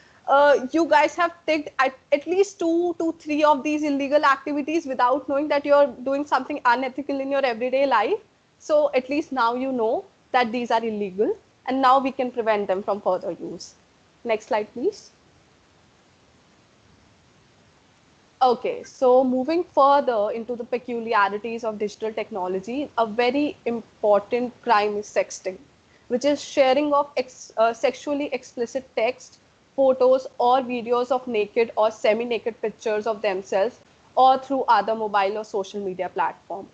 you guys have ticked at least 2 to 3 of these illegal activities without knowing that you're doing something unethical in your everyday life. So at least now you know that these are illegal, and now we can prevent them from further use. Next slide, please. Okay, so moving further into the peculiarities of digital technology, a very important crime is sexting, which is sharing of sexually explicit text, photos, or videos of naked or semi naked pictures of themselves or through other mobile or social media platform.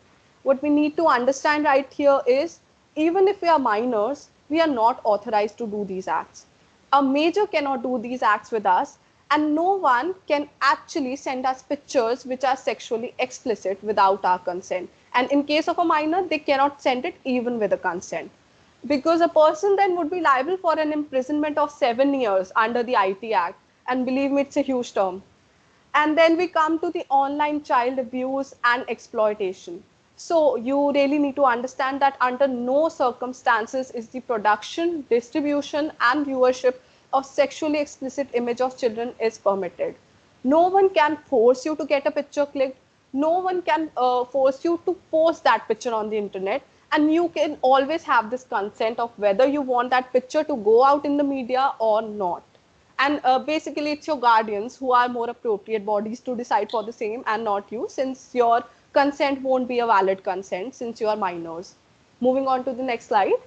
What we need to understand right here is, even if we are minors, we are not authorized to do these acts. A major cannot do these acts with us, and no one can actually send us pictures which are sexually explicit without our consent. And in case of a minor, they cannot send it even with a consent, because a person then would be liable for an imprisonment of 7 years under the IT Act. And believe me, it's a huge term. And then we come to the online child abuse and exploitation. So you really need to understand that under no circumstances is the production, distribution, and viewership of sexually explicit image of children is permitted. No one can force you to get a picture clicked. No one can force you to post that picture on the internet. And you can always have this consent of whether you want that picture to go out in the media or not. And basically, it's your guardians who are more appropriate bodies to decide for the same, and not you, since your consent won't be a valid consent since you are minors. Moving on to the next slide.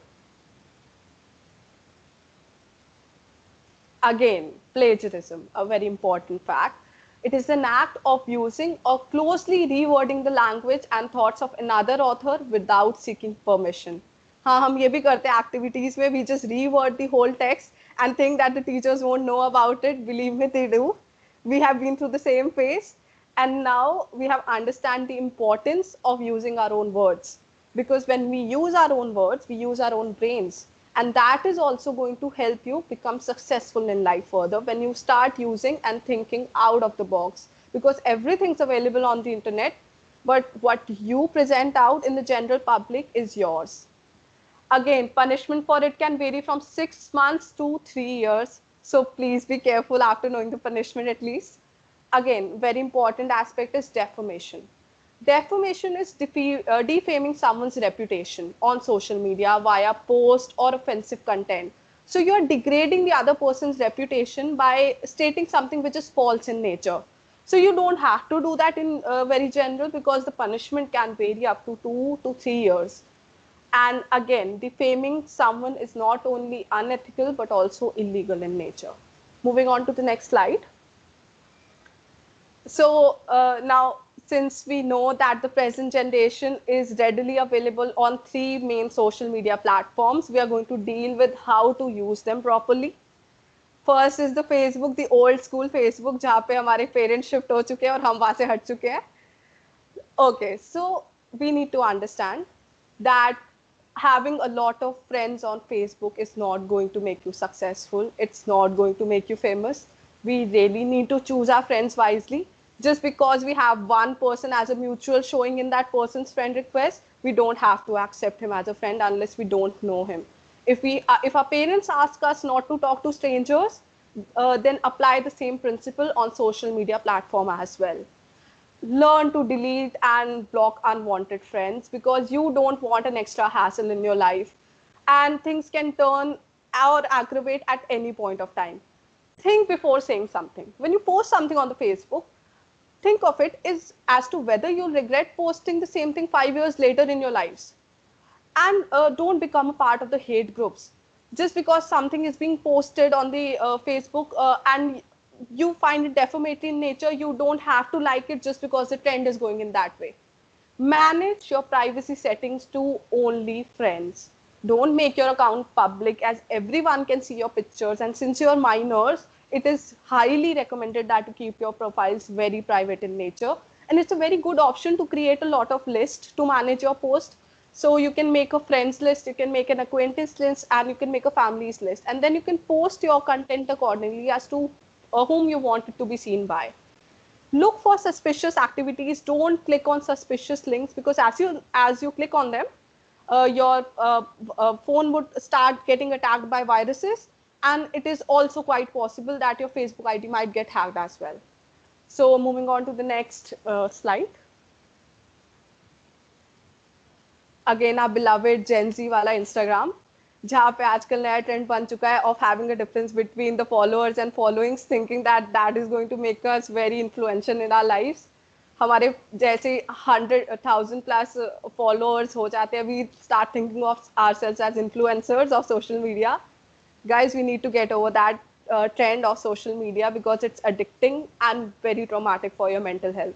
Again, plagiarism, a very important fact. It is an act of using or closely rewording the language and thoughts of another author without seeking permission. हाँ हम ये भी करते हैं activities में, we just reword the whole text and think that the teachers won't know about it. Believe me, they do. We have been through the same phase, and now we have understand the importance of using our own words, because when we use our own words, we use our own brains, and that is also going to help you become successful in life further when you start using and thinking out of the box, because everything's available on the internet, but what you present out in the general public is yours. Again, punishment for it can vary from 6 months to 3 years. So please be careful after knowing the punishment at least. Again, very important aspect is defamation. Defamation is defaming someone's reputation on social media via post or offensive content. So you are degrading the other person's reputation by stating something which is false in nature. So you don't have to do that in very general, because the punishment can vary up to 2 to 3 years. And again, defaming someone is not only unethical but also illegal in nature. Moving on to the next slide. So now, since we know that the present generation is readily available on three main social media platforms, we are going to deal with how to use them properly. First is the Facebook, the old school Facebook, जहाँ पे हमारे parents shift हो चुके हैं और हम वहाँ से हट चुके हैं. Okay, so we need to understand that having a lot of friends on Facebook is not going to make you successful. It's not going to make you famous. We really need to choose our friends wisely. Just because we have one person as a mutual showing in that person's friend request, we don't have to accept him as a friend unless we don't know him. If our parents ask us not to talk to strangers, then apply the same principle on social media platform as well. Learn to delete and block unwanted friends, because you don't want an extra hassle in your life, and things can turn or aggravate at any point of time. Think before saying something. When you post something on the Facebook, think of it is as to whether you'll regret posting the same thing 5 years later in your lives. And don't become a part of the hate groups. Just because something is being posted on the Facebook and you find it defamatory in nature, you don't have to like it just because the trend is going in that way. Manage your privacy settings to only friends. Don't make your account public, as everyone can see your pictures, and since you're minors, it is highly recommended that you keep your profiles very private in nature. And it's a very good option to create a lot of lists to manage your post. So you can make a friends list, you can make an acquaintance list, and you can make a families list, and then you can post your content accordingly as to whom you want it to be seen by. Look for suspicious activities. Don't click on suspicious links, because as you click on them, your phone would start getting attacked by viruses, and it is also quite possible that your Facebook ID might get hacked as well. So moving on to the next slide. Again, our beloved Gen Z वाला Instagram, जहाँ पे आजकल नया trend बन चुका है of having a difference between the followers and followings, thinking that that is going to make us very influential in our lives. हमारे जैसे 100,000 plus followers हो जाते हैं, we start thinking of ourselves as influencers of social media. Guys, we need to get over that trend of social media, because it's addicting and very traumatic for your mental health.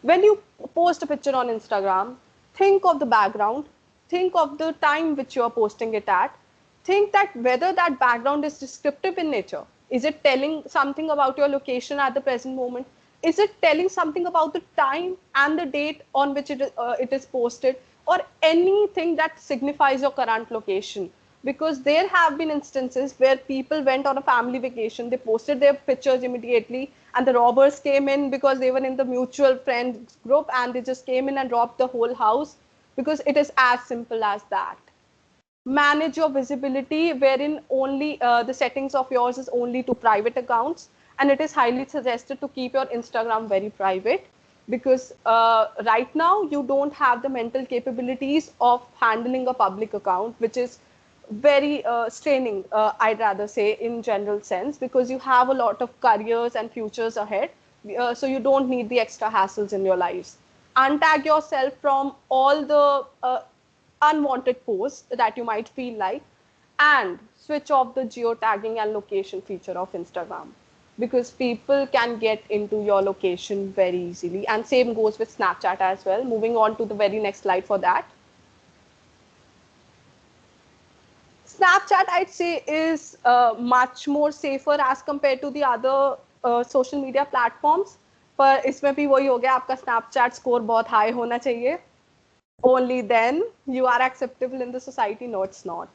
When you post a picture on Instagram, think of the background, think of the time which you are posting it at, think that whether that background is descriptive in nature. Is it telling something about your location at the present moment? Is it telling something about the time and the date on which it is posted, or anything that signifies your current location? Because there have been instances where people went on a family vacation, they posted their pictures immediately, and the robbers came in because they were in the mutual friends group, and they just came in and robbed the whole house, because it is as simple as that. Manage your visibility, wherein only the settings of yours is only to private accounts, and it is highly suggested to keep your Instagram very private, because right now you don't have the mental capabilities of handling a public account, which is very straining, I'd rather say, in general sense, because you have a lot of careers and futures ahead, so you don't need the extra hassles in your lives. Untag yourself from all the unwanted posts that you might feel like, and switch off the geotagging and location feature of Instagram, because people can get into your location very easily, and same goes with Snapchat as well. Moving on to the very next slide for that. Snapchat, I'd say, is much more safer as compared to the other social media platforms. पर इसमें भी वही हो गया, आपका Snapchat score बहुत high होना चाहिए. Only then you are acceptable in the society. No, it's not.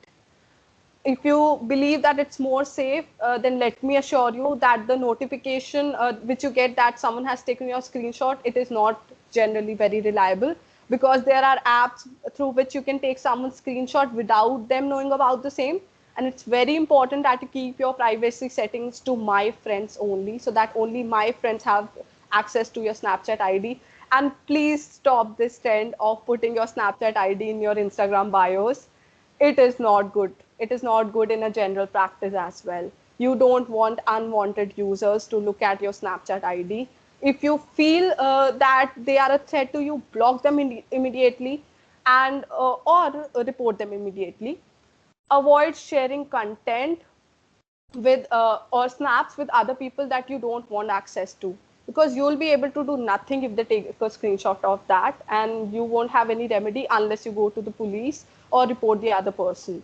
If you believe that it's more safe, then let me assure you that the notification which you get that someone has taken your screenshot, it is not generally very reliable, because there are apps through which you can take someone's screenshot without them knowing about the same. And it's very important that you keep your privacy settings to my friends only, so that only my friends have access to your Snapchat ID. And please stop this trend of putting your Snapchat ID in your Instagram bios. It is not good. It is not good in a general practice as well. You don't want unwanted users to look at your Snapchat ID. If you feel that they are a threat to you, block them immediately and or report them immediately. Avoid sharing content with or snaps with other people that you don't want access to, because you'll be able to do nothing if they take a screenshot of that, and you won't have any remedy unless you go to the police or report the other person.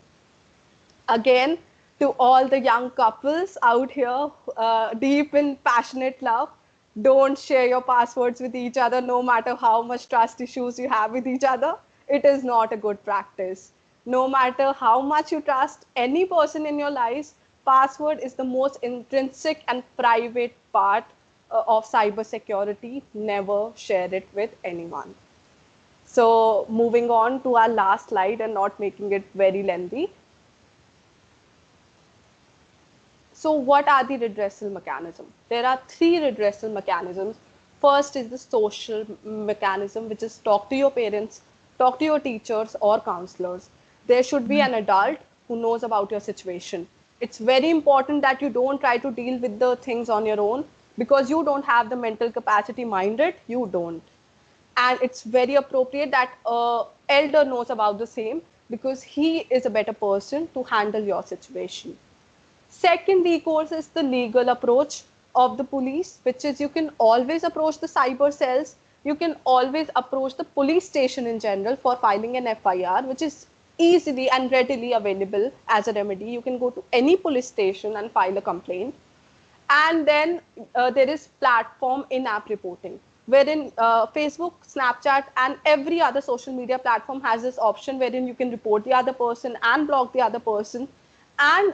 Again, to all the young couples out here, deep in passionate love, don't share your passwords with each other no matter how much trust issues you have with each other. It is not a good practice. No matter how much you trust any person in your lives, password is the most intrinsic and private part of cybersecurity. Never share it with anyone. So moving on to our last slide and not making it very lengthy. So what are the redressal mechanisms? There are three redressal mechanisms. First is the social mechanism, which is talk to your parents, talk to your teachers or counselors. There should be an adult who knows about your situation. It's very important that you don't try to deal with the things on your own, because you don't have the mental capacity, mind it, you don't. And it's very appropriate that a elder knows about the same, because he is a better person to handle your situation. Second recourse is the legal approach of the police, which is you can always approach the cyber cells. You can always approach the police station in general for filing an FIR, which is easily and readily available as a remedy. You can go to any police station and file a complaint. And then there is platform in-app reporting, wherein Facebook, Snapchat, and every other social media platform has this option wherein you can report the other person and block the other person. And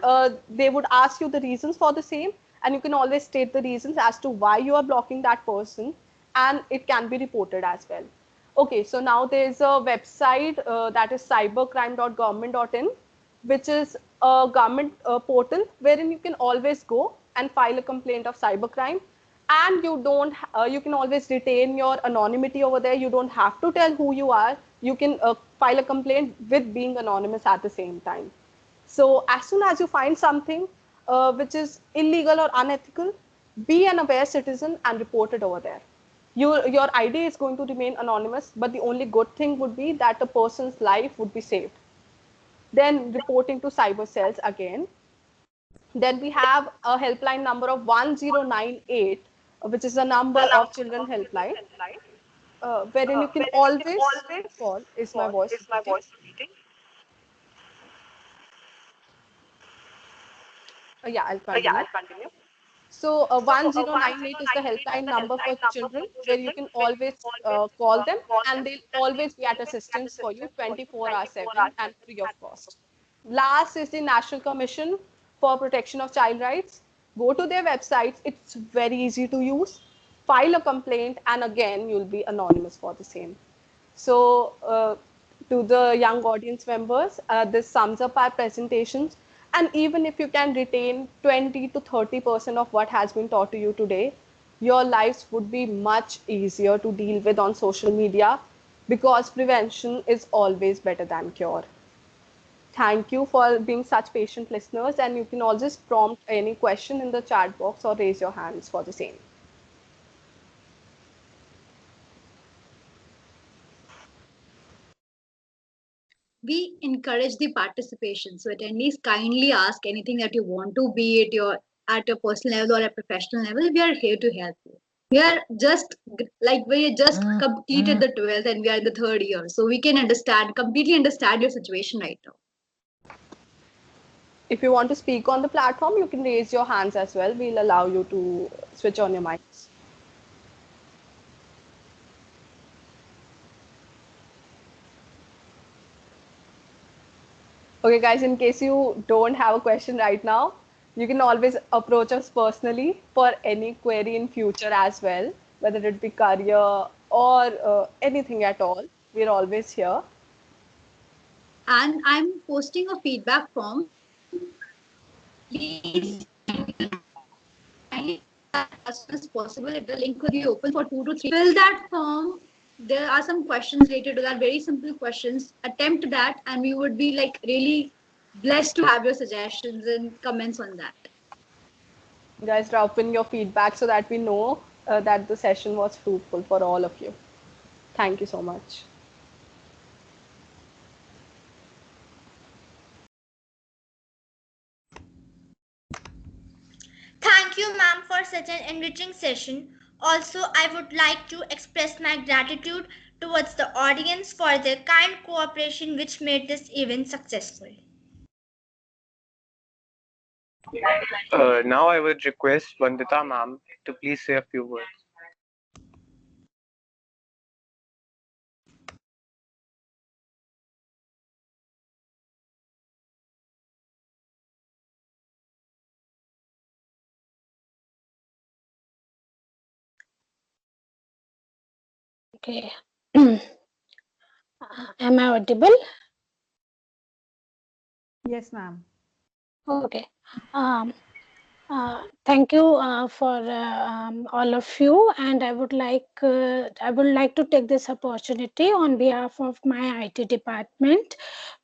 they would ask you the reasons for the same, and you can always state the reasons as to why you are blocking that person, and it can be reported as well. Okay, so now there's a website that is cybercrime.government.in, which is a government portal wherein you can always go and file a complaint of cybercrime. And you don't, you can always retain your anonymity over there. You don't have to tell who you are. You can file a complaint with being anonymous at the same time. So as soon as you find something which is illegal or unethical, be an aware citizen and report it over there. Your ID is going to remain anonymous, but the only good thing would be that a person's life would be saved. Then reporting to cyber cells again. Then we have a helpline number of 1098, which is a number of children helpline, wherein you can always call. Is my voice repeating? Yeah, I'll continue. So 1098 is the helpline number for children, where you can always call them, and they'll always be at assistance for you 24 hours 7 and free of cost. Last is the National Commission for Protection of Child Rights. Go to their websites. It's very easy to use. File a complaint, and again, you'll be anonymous for the same. So, to the young audience members, this sums up our presentations. And even if you can retain 20 to 30% of what has been taught to you today, your lives would be much easier to deal with on social media, because prevention is always better than cure. Thank you for being such patient listeners, and you can always prompt any question in the chat box or raise your hands for the same. We encourage the participation. So attendees kindly ask anything that you want to, be it your at your personal level or at professional level. We are here to help you. We are just like we just completed the 12th and we are in the third year. So we can completely understand your situation right now. If you want to speak on the platform, you can raise your hands as well. We'll allow you to switch on your mics. Okay, guys, in case you don't have a question right now, you can always approach us personally for any query in future as well, whether it be career or anything at all. We're always here. And I'm posting a feedback form. Please kindly as soon as possible. If the link will be open for 2 to 3, fill that form there are some questions related to that, very simple questions. Attempt that, and we would be like really blessed to have your suggestions and comments on that. Guys, drop in your feedback so that we know that the session was fruitful for all of you. Thank you so much. Thank you, ma'am, for such an enriching session. Also, I would like to express my gratitude towards the audience for their kind cooperation which made this event successful. Now I would request Vandita ma'am to please say a few words. Okay. Am I audible? Yes, ma'am. Okay. Um, Thank you for all of you, and I would like to take this opportunity on behalf of my IT department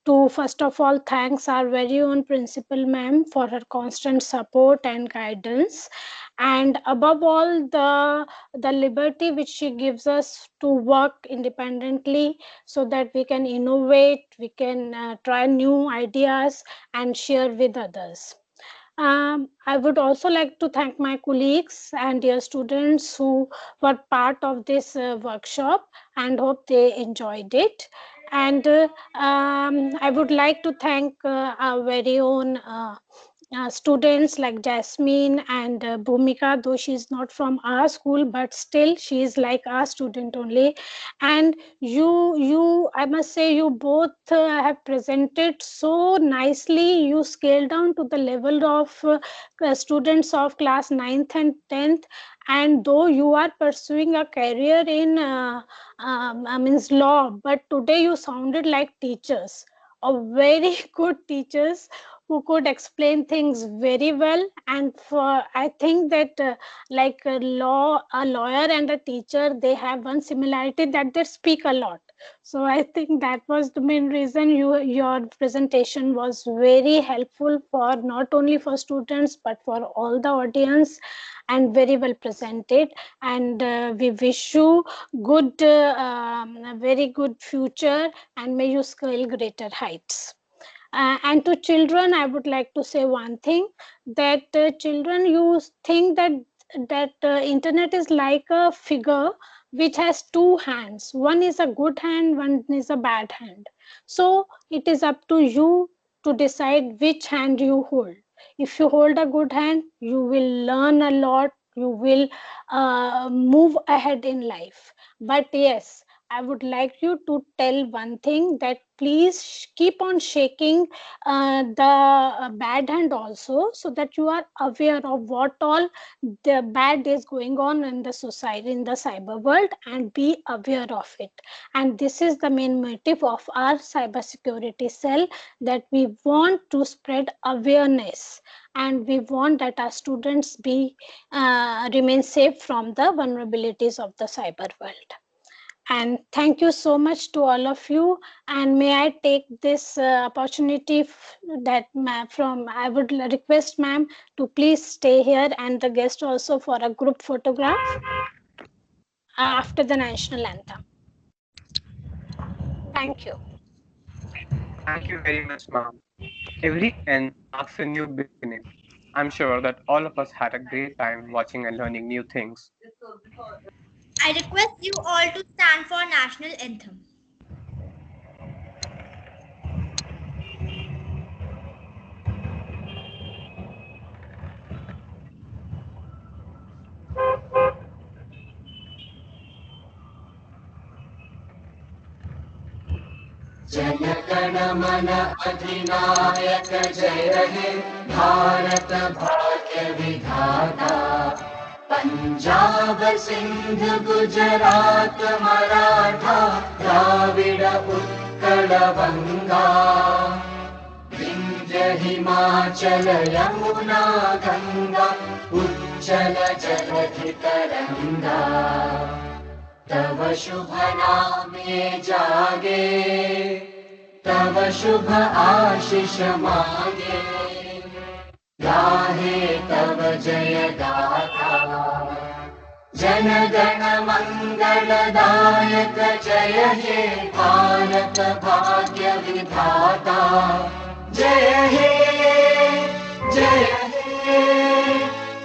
to first of all thanks our very own principal ma'am for her constant support and guidance, and above all the liberty which she gives us to work independently so that we can innovate, we can try new ideas and share with others. I would also like to thank my colleagues and dear students who were part of this workshop and hope they enjoyed it. And I would like to thank our very own students like Jasmine and Bhumika, though she is not from our school, but still she is like our student only. And I must say, you both have presented so nicely. You scaled down to the level of students of class 9th and 10th. And though you are pursuing a career in I means law, but today you sounded like teachers, or very good teachers who could explain things very well. And for I think that like a lawyer and a teacher, they have one similarity, that they speak a lot. So I think that was the main reason your presentation was very helpful for not only for students but for all the audience, and very well presented. And we wish you good a very good future, and may you scale greater heights. And to children, I would like to say one thing, that children, you think that internet is like a figure which has two hands. One is a good hand, one is a bad hand. So it is up to you to decide which hand you hold. If you hold a good hand, you will learn a lot, you will move ahead in life. But yes, I would like you to tell one thing, that please keep on shaking the bad hand also, so that you are aware of what all the bad is going on in the society, in the cyber world, and be aware of it. And this is the main motive of our cybersecurity cell, that we want to spread awareness, and we want that our students be remain safe from the vulnerabilities of the cyber world. And thank you so much to all of you. And may I take this opportunity that from I would request ma'am to please stay here, and the guest also, for a group photograph after the national anthem. Thank you. Thank you very much, ma'am. Every end marks a new beginning. I'm sure that all of us had a great time watching and learning new things. I request you all to stand for national anthem. जनगण मन अधिनायक जय हे भारत भाग्य विधाता पंजाब सिंध गुजरात मराठा द्राविड उत्कल बंगा विंध्य हिमाचल यमुना गंगा उच्चल जलधि तरंगा तव शुभ नामे जागे तव शुभ आशीष मागे गाहे तव जय गाथा जन गण मंगलदायक जय हे भारत भाग्य विधाता जय हे जय हे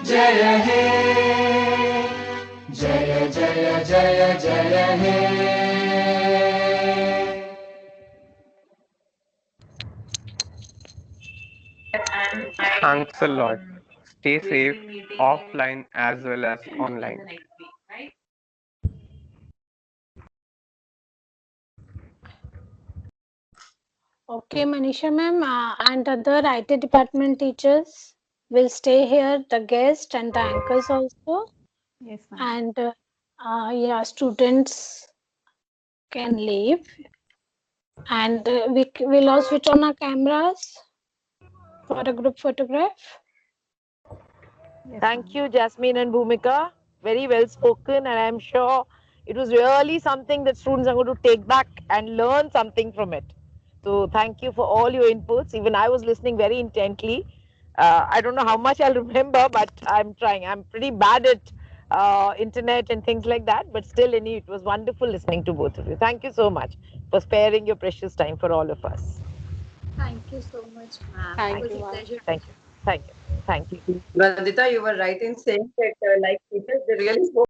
जय हे जय जय जय जय हे Thanks a lot. Stay safe offline as well as online. Okay, Manisha ma'am, and other IT department teachers will stay here, the guests and the anchors also. Yes, ma'am. And yeah, students can leave. And will all switch on our cameras for a group photograph. Yes, Thank ma'am. you, Jasmine and Bhumika. Very well spoken, and I'm sure it was really something that students are going to take back and learn something from it. So, thank you for all your inputs. Even I was listening very intently. I don't know how much I'll remember, but I'm trying. I'm pretty bad at internet and things like that, but still, it was wonderful listening to both of you. Thank you so much for sparing your precious time for all of us. Thank you so much, ma'am. It Thank Thank was you, a you. ma'am. pleasure to Thank you. Thank you. Thank you. Vandita, you were right in saying that like teachers, they really spoke